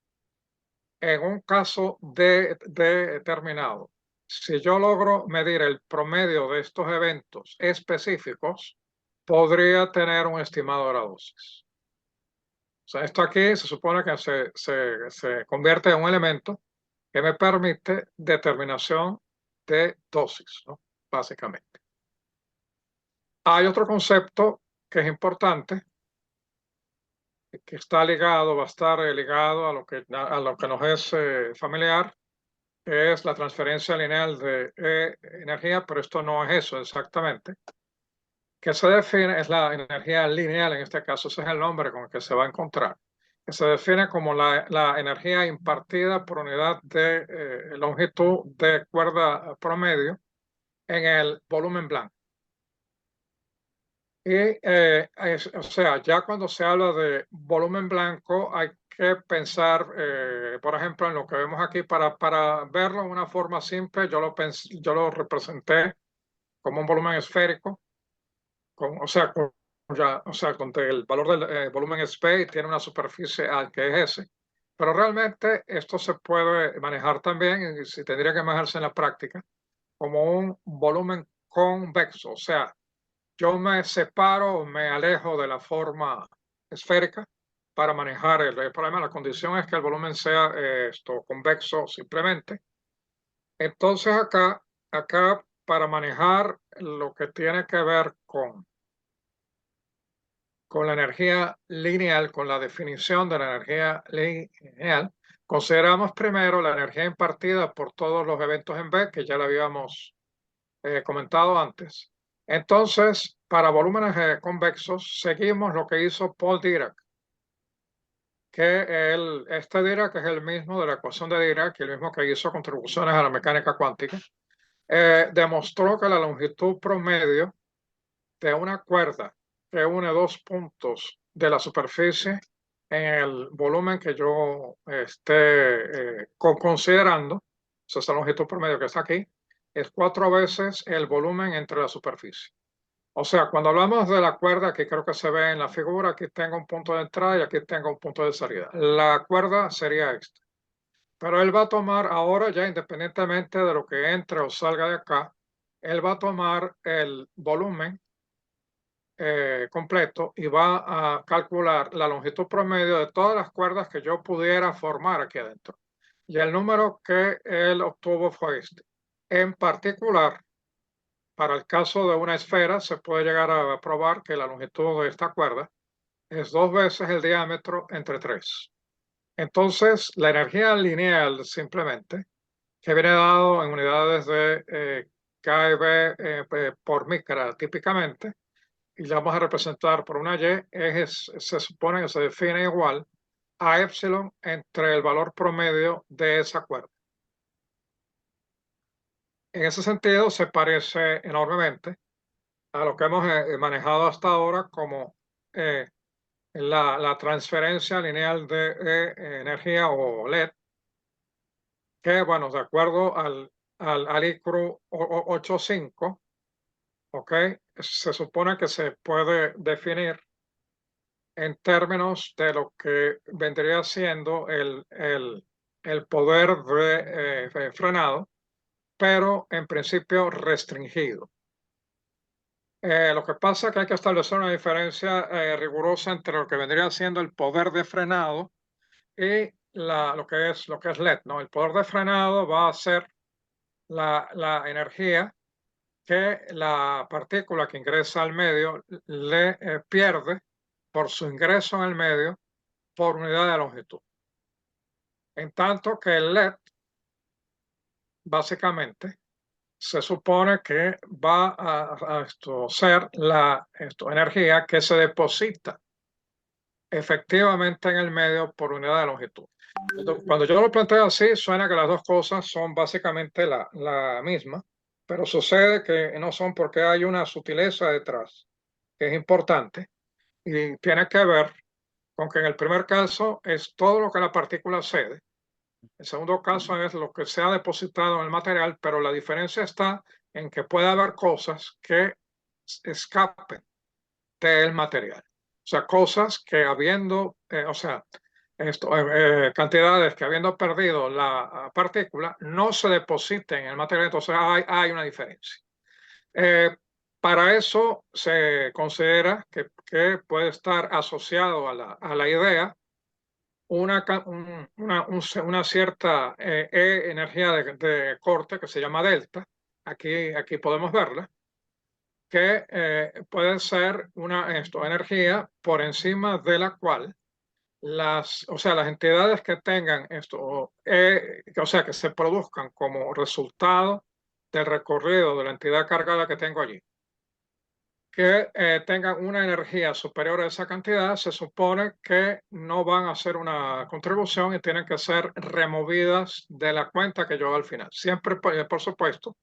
en un caso determinado, si yo logro medir el promedio de estos eventos específicos, podría tener un estimado de la dosis. O sea, esto aquí se supone que se convierte en un elemento que me permite determinación de dosis, ¿no? Básicamente. Hay otro concepto que es importante, que está ligado, va a estar ligado a lo que nos es familiar, que es la transferencia lineal de energía, pero esto no es eso exactamente. Que se define, es la energía lineal, en este caso ese es el nombre con el que se va a encontrar, que se define como la energía impartida por unidad de longitud de cuerda promedio en el volumen blanco. Y, o sea, ya cuando se habla de volumen blanco, hay que pensar, por ejemplo, en lo que vemos aquí, para verlo de una forma simple, yo lo representé como un volumen esférico, o sea, con el valor del volumen esférico y tiene una superficie A que es S. Pero realmente esto se puede manejar también, y si tendría que manejarse en la práctica, como un volumen convexo, o sea, yo me separo, me alejo de la forma esférica para manejar el problema. La condición es que el volumen sea convexo simplemente. Entonces acá para manejar lo que tiene que ver con la energía lineal, con la definición de la energía lineal, consideramos primero la energía impartida por todos los eventos en B, que ya lo habíamos comentado antes. Entonces, para volúmenes convexos, seguimos lo que hizo Paul Dirac, que este Dirac es el mismo de la ecuación de Dirac y el mismo que hizo contribuciones a la mecánica cuántica. Demostró que la longitud promedio de una cuerda que une dos puntos de la superficie en el volumen que yo esté considerando, o sea, esa longitud promedio que está aquí, es 4 veces el volumen entre la superficie. O sea, cuando hablamos de la cuerda, que creo que se ve en la figura, aquí tengo un punto de entrada y aquí tengo un punto de salida. La cuerda sería esta. Pero él va a tomar ahora, ya independientemente de lo que entre o salga de acá, él va a tomar el volumen completo y va a calcular la longitud promedio de todas las cuerdas que yo pudiera formar aquí adentro. Y el número que él obtuvo fue este. En particular, para el caso de una esfera, se puede llegar a probar que la longitud de esta cuerda es 2 veces el diámetro entre 3. Entonces, la energía lineal simplemente, que viene dado en unidades de kb por micra típicamente, y la vamos a representar por una Y, se supone que se define igual a epsilon entre el valor promedio de esa cuerda. En ese sentido, se parece enormemente a lo que hemos manejado hasta ahora como la transferencia lineal de energía o LED, que, bueno, de acuerdo al ICRU 85, ¿ok? Se supone que se puede definir en términos de lo que vendría siendo el poder de frenado, pero en principio restringido. Lo que pasa es que hay que establecer una diferencia rigurosa entre lo que vendría siendo el poder de frenado y lo que es LED, ¿no? El poder de frenado va a ser la energía que la partícula que ingresa al medio le pierde por su ingreso en el medio por unidad de longitud. En tanto que el LED, básicamente, se supone que va a ser la energía que se deposita efectivamente en el medio por unidad de longitud. Entonces, cuando yo lo planteo así, suena que las dos cosas son básicamente la misma, pero sucede que no son, porque hay una sutileza detrás que es importante y tiene que ver con que en el primer caso es todo lo que la partícula cede. El segundo caso es lo que se ha depositado en el material, pero la diferencia está en que puede haber cosas que escapen del material. O sea, cosas que habiendo, cantidades que habiendo perdido la partícula no se depositen en el material, entonces hay una diferencia. Para eso se considera que puede estar asociado a la idea una cierta energía de corte que se llama delta. Aquí podemos verla, que puede ser una energía por encima de la cual las entidades que tengan que se produzcan como resultado del recorrido de la entidad cargada que tengo allí, que tengan una energía superior a esa cantidad, se supone que no van a hacer una contribución y tienen que ser removidas de la cuenta que yo hago al final. Siempre, por supuesto,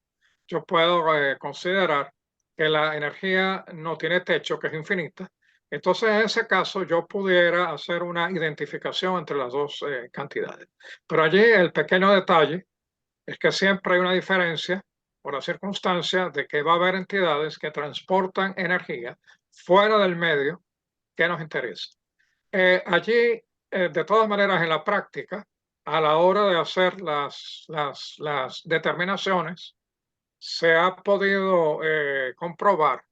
yo puedo considerar que la energía no tiene techo, que es infinita. Entonces, en ese caso, yo pudiera hacer una identificación entre las dos cantidades. Pero allí el pequeño detalle es que siempre hay una diferencia por la circunstancia de que va a haber entidades que transportan energía fuera del medio que nos interesa. Allí, de todas maneras, en la práctica, a la hora de hacer las determinaciones, se ha podido comprobar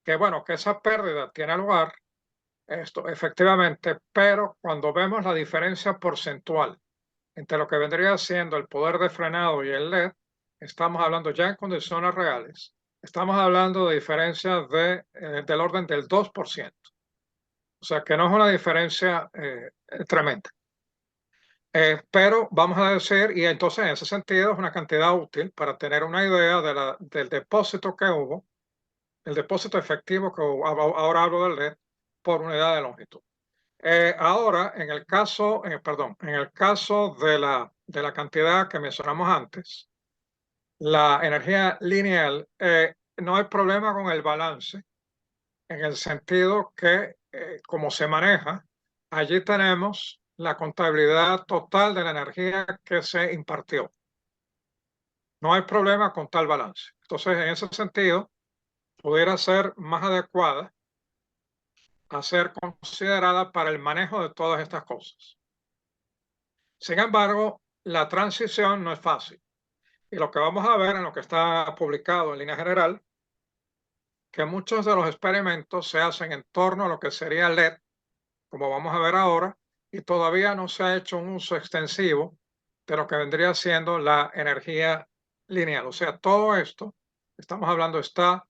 que, bueno, que esa pérdida tiene lugar, efectivamente, pero cuando vemos la diferencia porcentual entre lo que vendría siendo el poder de frenado y el LED, estamos hablando ya en condiciones reales, estamos hablando de diferencias del orden del 2%. O sea que no es una diferencia tremenda. Pero vamos a decir, y entonces en ese sentido es una cantidad útil para tener una idea del depósito que hubo, el depósito efectivo que hubo, ahora hablo del LED, por unidad de longitud. Ahora, en el caso de la cantidad que mencionamos antes, la energía lineal, no hay problema con el balance, en el sentido que, como se maneja, allí tenemos la contabilidad total de la energía que se impartió. No hay problema con tal balance. Entonces, en ese sentido, pudiera ser más adecuada a ser considerada para el manejo de todas estas cosas. Sin embargo, la transición no es fácil. Y lo que vamos a ver en lo que está publicado en línea general, que muchos de los experimentos se hacen en torno a lo que sería LED, como vamos a ver ahora, y todavía no se ha hecho un uso extensivo de lo que vendría siendo la energía lineal. O sea, todo esto, estamos hablando, está,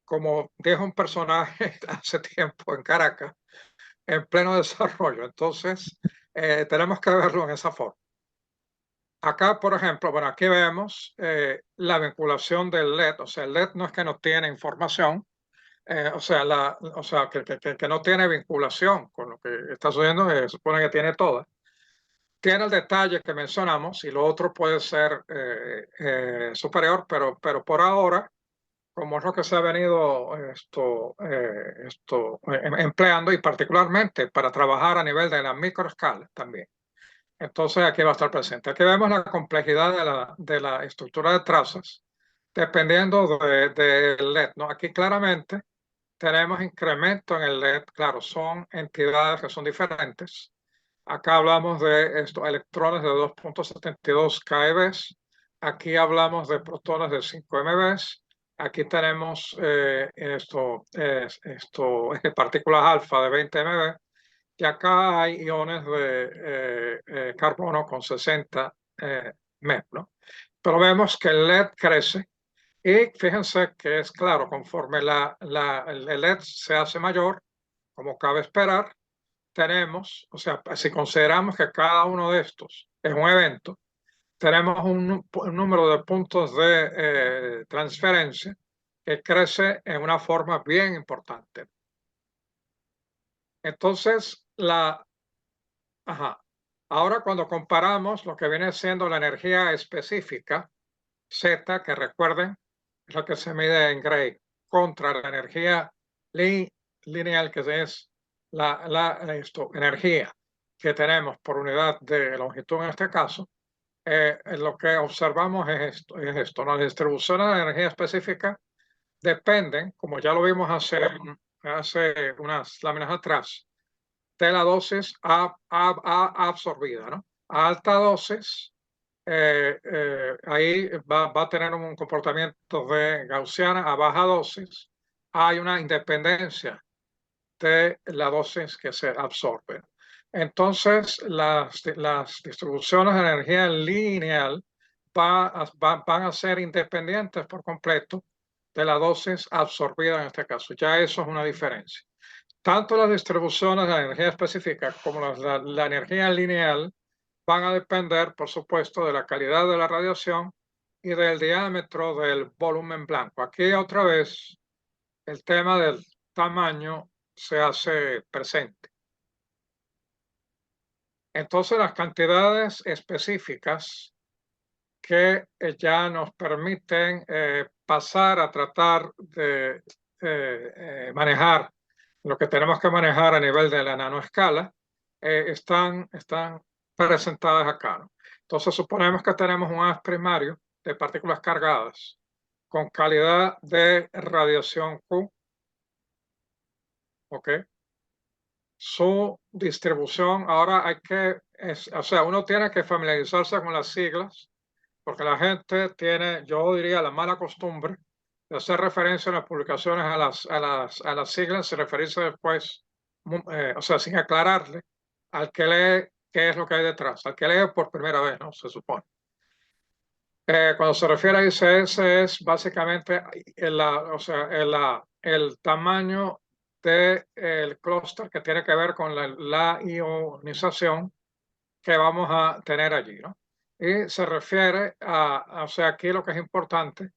como dijo un personaje hace tiempo en Caracas, en pleno desarrollo. Entonces, tenemos que verlo en esa forma. Acá, por ejemplo, bueno, aquí vemos la vinculación del LED. O sea, el LED no es que no tiene información, que no tiene vinculación con lo que está sucediendo, se supone que tiene toda. Tiene el detalle que mencionamos y lo otro puede ser superior, pero por ahora, como es lo que se ha venido empleando y particularmente para trabajar a nivel de la microescala también. Entonces aquí va a estar presente. Aquí vemos la complejidad de la estructura de trazas dependiendo del LED, ¿no? Aquí claramente tenemos incremento en el LED. Claro, son entidades que son diferentes. Acá hablamos de electrones de 2.72 keV. Aquí hablamos de protones de 5 MeV. Aquí tenemos partículas alfa de 20 MeV. Y acá hay iones de carbono con 60 MeV, ¿no? pero vemos que el LED crece y fíjense que es claro, conforme el LED se hace mayor, como cabe esperar, tenemos, o sea, si consideramos que cada uno de estos es un evento, tenemos un número de puntos de transferencia que crece en una forma bien importante. Entonces, ahora cuando comparamos lo que viene siendo la energía específica, Z, que recuerden, es lo que se mide en Gray, contra la energía lineal, que es la energía que tenemos por unidad de longitud en este caso, lo que observamos es esto. Las distribuciones de energía específica dependen, como ya lo vimos hace unas láminas atrás, de la dosis absorbida, ¿no? A alta dosis, ahí va a tener un comportamiento de gaussiana. A baja dosis hay una independencia de la dosis que se absorbe. Entonces, las distribuciones de energía lineal van a ser independientes por completo de la dosis absorbida en este caso. Ya eso es una diferencia. Tanto las distribuciones de la energía específica como la energía lineal van a depender, por supuesto, de la calidad de la radiación y del diámetro del volumen blanco. Aquí otra vez el tema del tamaño se hace presente. Entonces, las cantidades específicas que ya nos permiten pasar a tratar de manejar lo que tenemos que manejar a nivel de la nanoescala, están presentadas acá, ¿no? Entonces, suponemos que tenemos un haz primario de partículas cargadas con calidad de radiación Q, ¿ok? Su distribución, ahora o sea, uno tiene que familiarizarse con las siglas, porque la gente tiene, yo diría, la mala costumbre de hacer referencia en las publicaciones a las siglas y referirse después, o sea, sin aclararle al que lee qué es lo que hay detrás, al que lee por primera vez, ¿no? Se supone. Cuando se refiere a ICS es básicamente o sea, el tamaño del clúster que tiene que ver con la ionización que vamos a tener allí, ¿no? Y se refiere o sea, aquí lo que es importante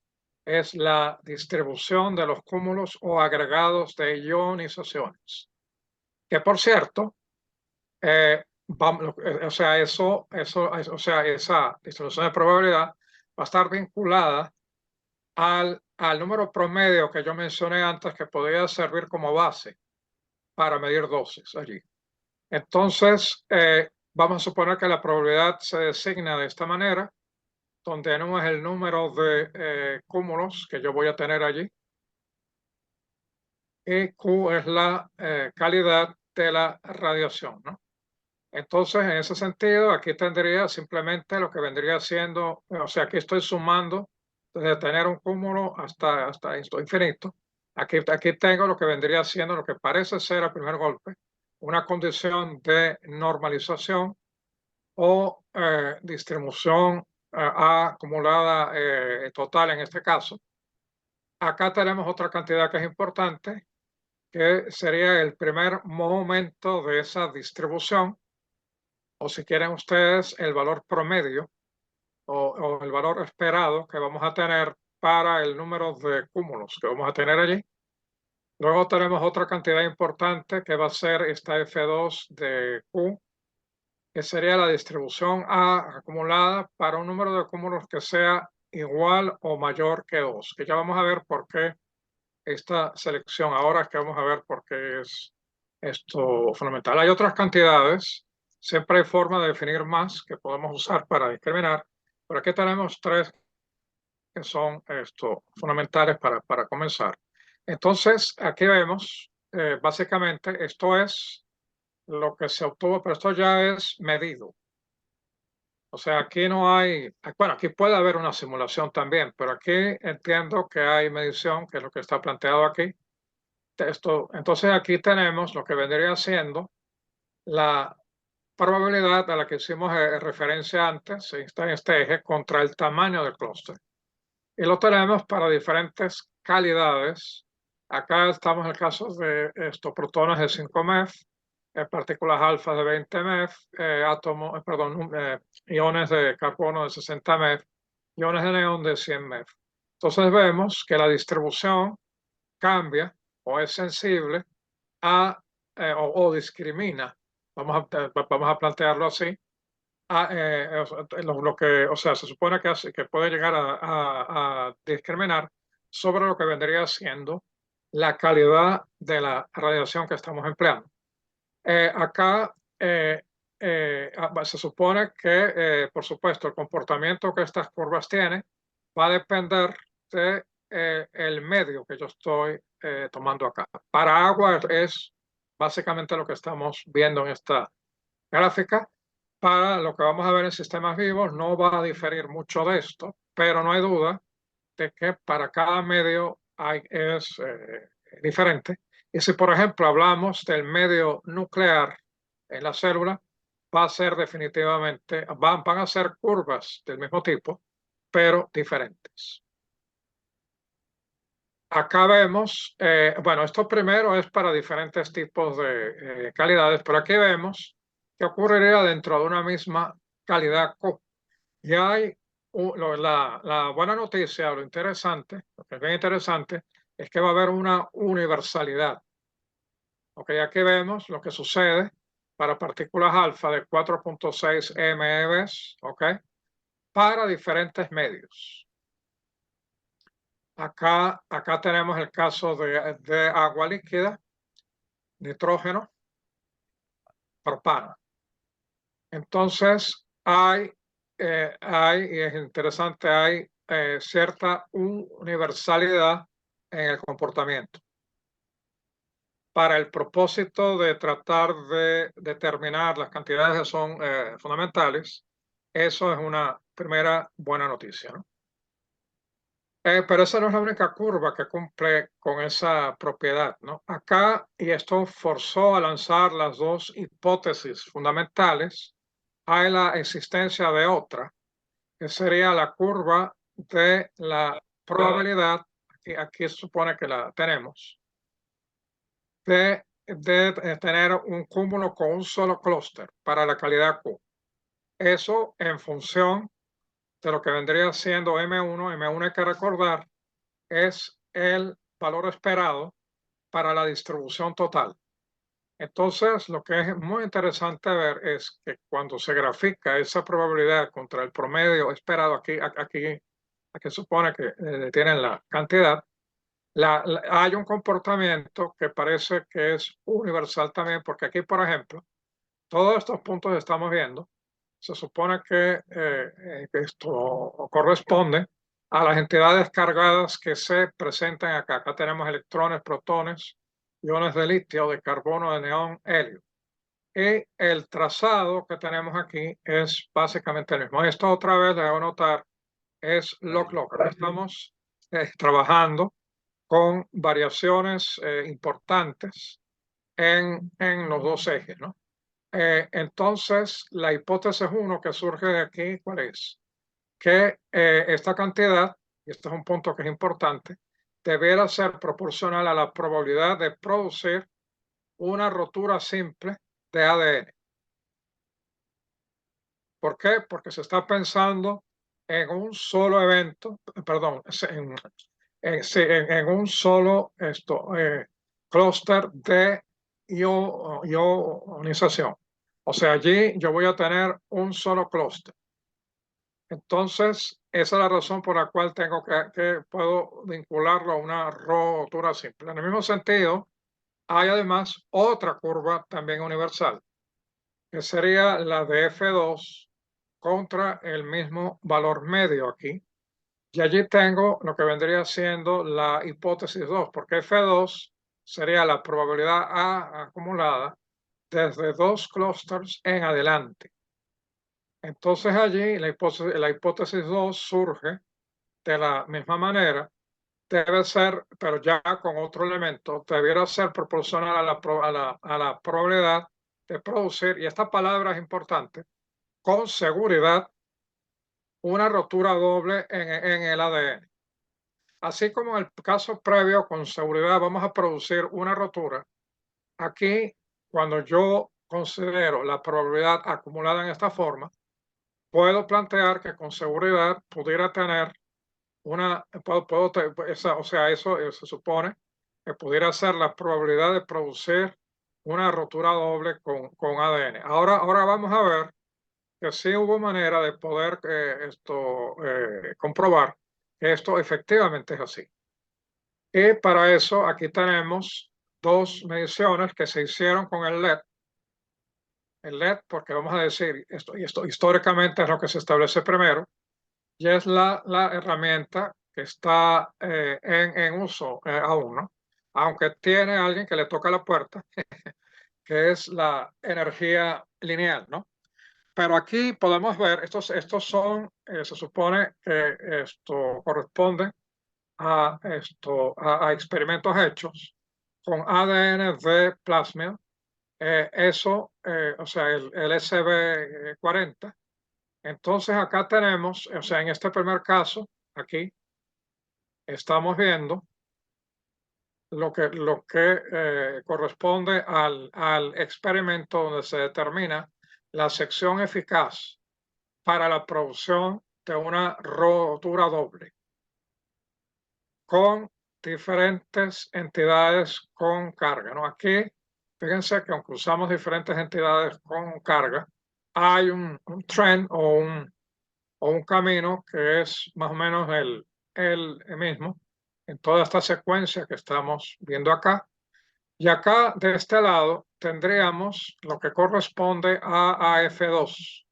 es la distribución de los cúmulos o agregados de ionizaciones. Que por cierto, o sea, o sea, esa distribución de probabilidad va a estar vinculada al número promedio que yo mencioné antes, que podría servir como base para medir dosis allí. Entonces, vamos a suponer que la probabilidad se designa de esta manera, donde tenemos el número de cúmulos que yo voy a tener allí, y Q es la calidad de la radiación, ¿no? Entonces, en ese sentido, aquí tendría simplemente lo que vendría siendo, o sea, aquí estoy sumando desde tener un cúmulo hasta esto infinito. Aquí tengo lo que vendría siendo lo que parece ser a primer golpe una condición de normalización o distribución acumulada total en este caso. Acá tenemos otra cantidad que es importante, que sería el primer momento de esa distribución, o si quieren ustedes, el valor promedio o el valor esperado que vamos a tener para el número de cúmulos que vamos a tener allí. Luego tenemos otra cantidad importante que va a ser esta F2 de Q, que sería la distribución A acumulada para un número de cúmulos que sea igual o mayor que 2, que ya vamos a ver por qué esta selección. Ahora es que vamos a ver por qué es esto fundamental. Hay otras cantidades, siempre hay forma de definir más que podemos usar para discriminar, pero aquí tenemos tres que son fundamentales para comenzar. Entonces, aquí vemos, básicamente, esto es lo que se obtuvo, pero esto ya es medido. O sea, aquí no hay, bueno, aquí puede haber una simulación también, pero aquí entiendo que hay medición, que es lo que está planteado aquí. Entonces aquí tenemos lo que vendría siendo probabilidad a la que hicimos referencia antes, está en este eje, contra el tamaño del clúster. Y lo tenemos para diferentes calidades. Acá estamos en el caso de estos protones de 5 MeV, partículas alfa de 20 MeV, iones de carbono de 60 MeV, iones de neón de 100 MeV. Entonces vemos que la distribución cambia o es sensible o discrimina, vamos a plantearlo así, o sea, se supone que puede llegar a discriminar sobre lo que vendría siendo la calidad de la radiación que estamos empleando. Acá se supone que, por supuesto, el comportamiento que estas curvas tienen va a depender de el medio que yo estoy tomando acá. Para agua es básicamente lo que estamos viendo en esta gráfica. Para lo que vamos a ver en sistemas vivos no va a diferir mucho de esto, pero no hay duda de que para cada medio es diferente. Y si, por ejemplo, hablamos del medio nuclear en la célula, va a ser definitivamente, van a ser curvas del mismo tipo, pero diferentes. Acá vemos, bueno, esto primero es para diferentes tipos de calidades, pero aquí vemos que ocurriría dentro de una misma calidad Q. Y hay la buena noticia, lo interesante, lo que es bien interesante, es que va a haber una universalidad. Ok, aquí vemos lo que sucede para partículas alfa de 4.6 MeV, ok, para diferentes medios. Acá tenemos el caso de agua líquida, nitrógeno, propano. Entonces y es interesante, hay cierta universalidad en el comportamiento. Para el propósito de tratar de determinar las cantidades que son fundamentales, eso es una primera buena noticia, ¿no? Pero esa no es la única curva que cumple con esa propiedad, ¿no? Acá, y esto forzó a lanzar las dos hipótesis fundamentales, hay la existencia de otra, que sería la curva de la probabilidad, aquí se supone que la tenemos, de tener un cúmulo con un solo clúster para la calidad Q. Eso en función de lo que vendría siendo M1. M1 hay que recordar es el valor esperado para la distribución total. Entonces, lo que es muy interesante ver es que cuando se grafica esa probabilidad contra el promedio esperado, aquí supone que tienen la cantidad, hay un comportamiento que parece que es universal también, porque aquí, por ejemplo, todos estos puntos que estamos viendo, se supone que esto corresponde a las entidades cargadas que se presentan acá. Acá tenemos electrones, protones, iones de litio, de carbono, de neón, helio. Y el trazado que tenemos aquí es básicamente el mismo. Esto otra vez le voy a notar es log-log. Estamos trabajando con variaciones importantes en los dos ejes, ¿no? Entonces, la hipótesis 1 que surge de aquí, ¿cuál es? Que esta cantidad, y este es un punto que es importante, debiera ser proporcional a la probabilidad de producir una rotura simple de ADN. ¿Por qué? Porque se está pensando en un solo evento, perdón, en un solo clúster de ionización. O sea, allí yo voy a tener un solo clúster. Entonces, esa es la razón por la cual tengo que puedo vincularlo a una rotura simple. En el mismo sentido, hay además otra curva también universal, que sería la de F2 contra el mismo valor medio aquí. Y allí tengo lo que vendría siendo la hipótesis 2, porque F2 sería la probabilidad A acumulada desde dos clústeres en adelante. Entonces allí la hipótesis 2 surge de la misma manera, debe ser, pero ya con otro elemento, debiera ser proporcional a la probabilidad de producir, y esta palabra es importante, con seguridad, una rotura doble en el ADN. Así como en el caso previo, con seguridad vamos a producir una rotura, aquí, cuando yo considero la probabilidad acumulada en esta forma, puedo plantear que con seguridad pudiera tener o sea, eso se supone que pudiera ser la probabilidad de producir una rotura doble con ADN. Ahora vamos a ver que sí hubo manera de poder comprobar que esto efectivamente es así. Y para eso aquí tenemos dos mediciones que se hicieron con el LED. El LED, porque vamos a decir, esto históricamente es lo que se establece primero, y es la herramienta que está en uso aún, ¿no? Aunque tiene alguien que le toca la puerta, que es la energía lineal, ¿no? Pero aquí podemos ver, estos son, se supone que esto corresponde a experimentos hechos con ADN de plasma, o sea, el SB40. Entonces acá tenemos, o sea, en este primer caso, aquí estamos viendo lo que corresponde al experimento donde se determina la sección eficaz para la producción de una rotura doble con diferentes entidades con carga, ¿no? Aquí, fíjense que aunque usamos diferentes entidades con carga, hay un trend o un camino que es más o menos el mismo en toda esta secuencia que estamos viendo acá. Y acá, de este lado, tendríamos lo que corresponde a F2.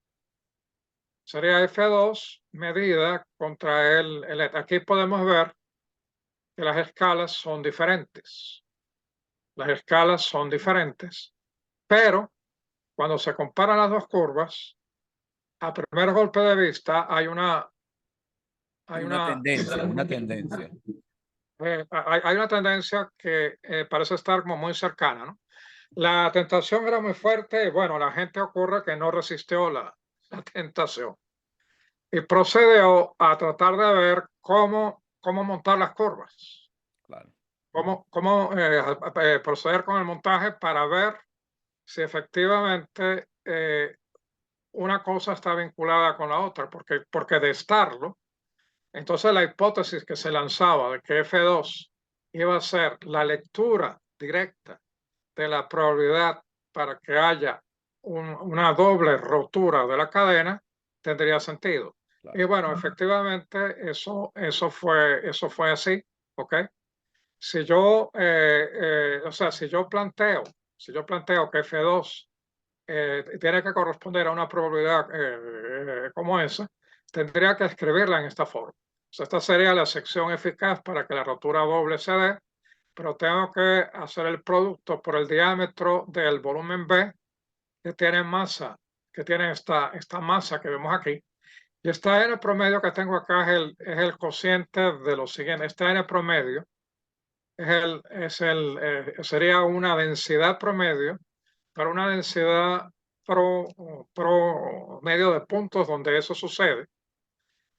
Sería F2 medida contra el aquí podemos ver que las escalas son diferentes. Las escalas son diferentes, pero cuando se comparan las dos curvas, a primer golpe de vista hay una tendencia, una tendencia. hay una tendencia que parece estar como muy cercana, ¿no? La tentación era muy fuerte y bueno, la gente ocurre que no resistió la tentación y procedió a tratar de ver cómo montar las curvas, Claro. cómo proceder con el montaje para ver si efectivamente una cosa está vinculada con la otra, porque de estarlo, entonces la hipótesis que se lanzaba de que F2 iba a ser la lectura directa de la probabilidad para que haya una doble rotura de la cadena tendría sentido. Claro. Y bueno, efectivamente eso fue así, ¿ok? Si yo, o sea, si yo planteo que F2 tiene que corresponder a una probabilidad como esa, tendría que escribirla en esta forma. O sea, esta sería la sección eficaz para que la rotura doble se dé, pero tengo que hacer el producto por el diámetro del volumen B, que tiene masa, que tiene esta masa que vemos aquí. Y esta N promedio que tengo acá es el cociente de lo siguiente. Esta N promedio sería una densidad promedio para una densidad promedio de puntos donde eso sucede.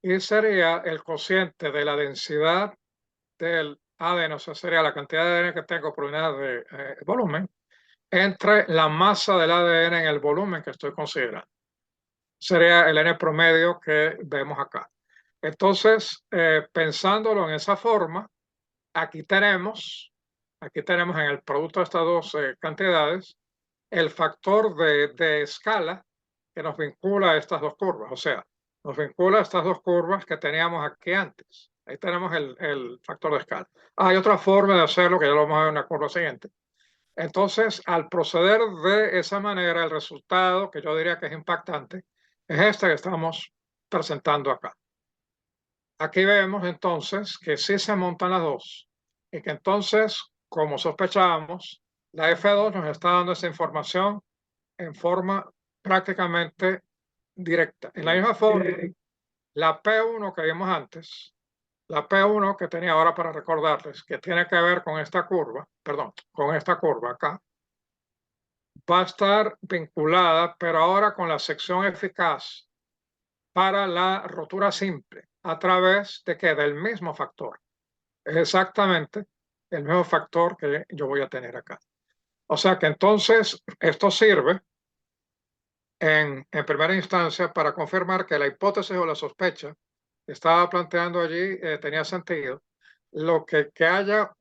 Y sería el cociente de la densidad del ADN, o sea, sería la cantidad de ADN que tengo por unidad de volumen, entre la masa del ADN en el volumen que estoy considerando. Sería el N promedio que vemos acá. Entonces, pensándolo en esa forma, aquí tenemos en el producto de estas dos cantidades el factor de escala que nos vincula a estas dos curvas. O sea, nos vincula a estas dos curvas que teníamos aquí antes. Ahí tenemos el factor de escala. Hay otra forma de hacerlo que ya lo vamos a ver en la curva siguiente. Entonces, al proceder de esa manera, el resultado que yo diría que es impactante es este que estamos presentando acá. Aquí vemos entonces que sí se montan las dos y que entonces, como sospechábamos, la F2 nos está dando esa información en forma prácticamente directa. En la misma forma, la P1 que vimos antes, la P1 que tenía ahora para recordarles, que tiene que ver con esta curva, perdón, con esta curva acá, va a estar vinculada, pero ahora con la sección eficaz para la rotura simple, a través de que del mismo factor. Es exactamente el mismo factor que yo voy a tener acá. O sea que entonces esto sirve en primera instancia para confirmar que la hipótesis o la sospecha que estaba planteando allí tenía sentido. Lo que haya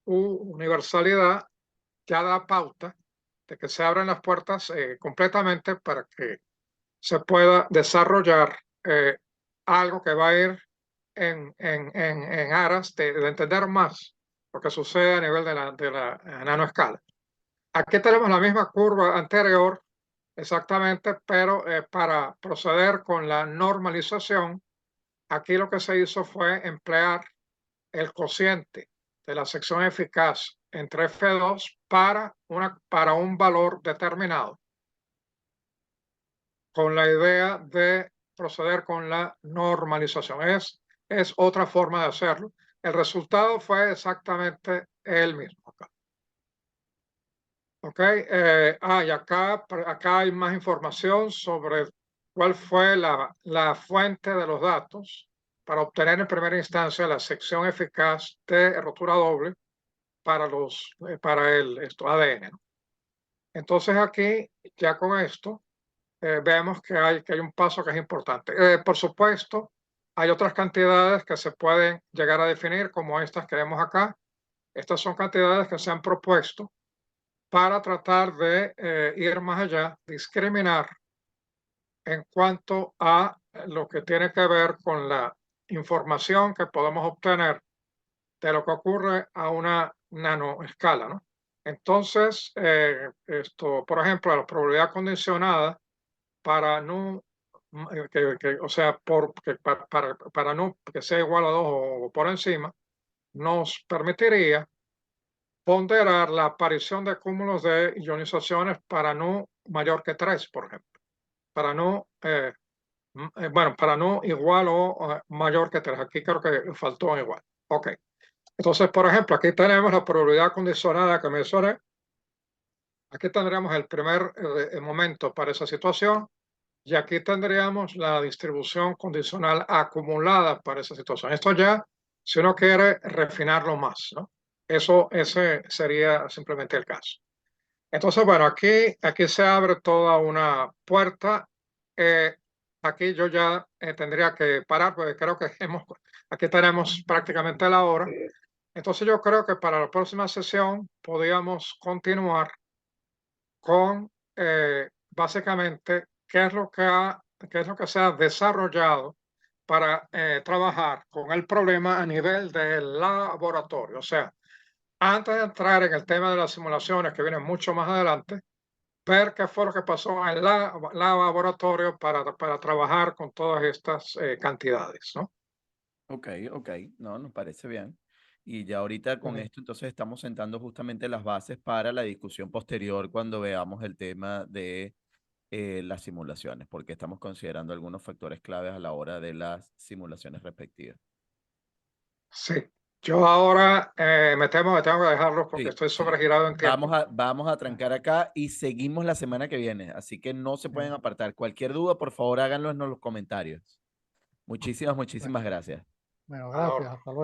universalidad ya da pauta de que se abren las puertas completamente para que se pueda desarrollar algo que va a ir en aras de entender más lo que sucede a nivel de la nanoescala. Aquí tenemos la misma curva anterior, exactamente, pero para proceder con la normalización, aquí lo que se hizo fue emplear el cociente de la sección eficaz entre F2 para un valor determinado, con la idea de proceder con la normalización. Es otra forma de hacerlo. El resultado fue exactamente el mismo acá. Ok, y acá hay más información sobre cuál fue la fuente de los datos para obtener en primera instancia la sección eficaz de rotura doble para el ADN, ¿no? Entonces aquí, ya con esto, vemos que hay un paso que es importante. Por supuesto, hay otras cantidades que se pueden llegar a definir, como estas que vemos acá. Estas son cantidades que se han propuesto para tratar de ir más allá, discriminar en cuanto a lo que tiene que ver con la información que podemos obtener de lo que ocurre a una nanoescala, ¿no? Entonces, por ejemplo, la probabilidad condicionada para no, o sea, para no que sea igual a 2 o por encima, nos permitiría ponderar la aparición de cúmulos de ionizaciones para no mayor que 3, por ejemplo, para no, bueno, para no igual o mayor que 3. Aquí creo que faltó igual. Ok. Entonces, por ejemplo, aquí tenemos la probabilidad condicionada que mencioné. Aquí tendríamos el primer momento para esa situación y aquí tendríamos la distribución condicional acumulada para esa situación. Esto ya, si uno quiere refinarlo más, ¿no? Ese sería simplemente el caso. Entonces, bueno, aquí se abre toda una puerta. Aquí yo ya tendría que parar porque creo que aquí tenemos prácticamente la hora. Entonces yo creo que para la próxima sesión podríamos continuar con básicamente qué es lo que se ha desarrollado para trabajar con el problema a nivel del laboratorio. O sea, antes de entrar en el tema de las simulaciones, que vienen mucho más adelante, ver qué fue lo que pasó en el laboratorio para trabajar con todas estas cantidades, ¿no? Ok, no, nos parece bien. Y ya ahorita con esto entonces estamos sentando justamente las bases para la discusión posterior cuando veamos el tema de las simulaciones, porque estamos considerando algunos factores claves a la hora de las simulaciones respectivas. Sí, yo ahora me temo que tengo que dejarlos porque Sí, estoy sí. sobregirado en tiempo. Vamos a trancar acá y seguimos la semana que viene, así que no se pueden apartar. Cualquier duda, por favor, háganlo en los comentarios. Muchísimas Bueno, gracias. bueno, A la gracias. orden. Hasta luego.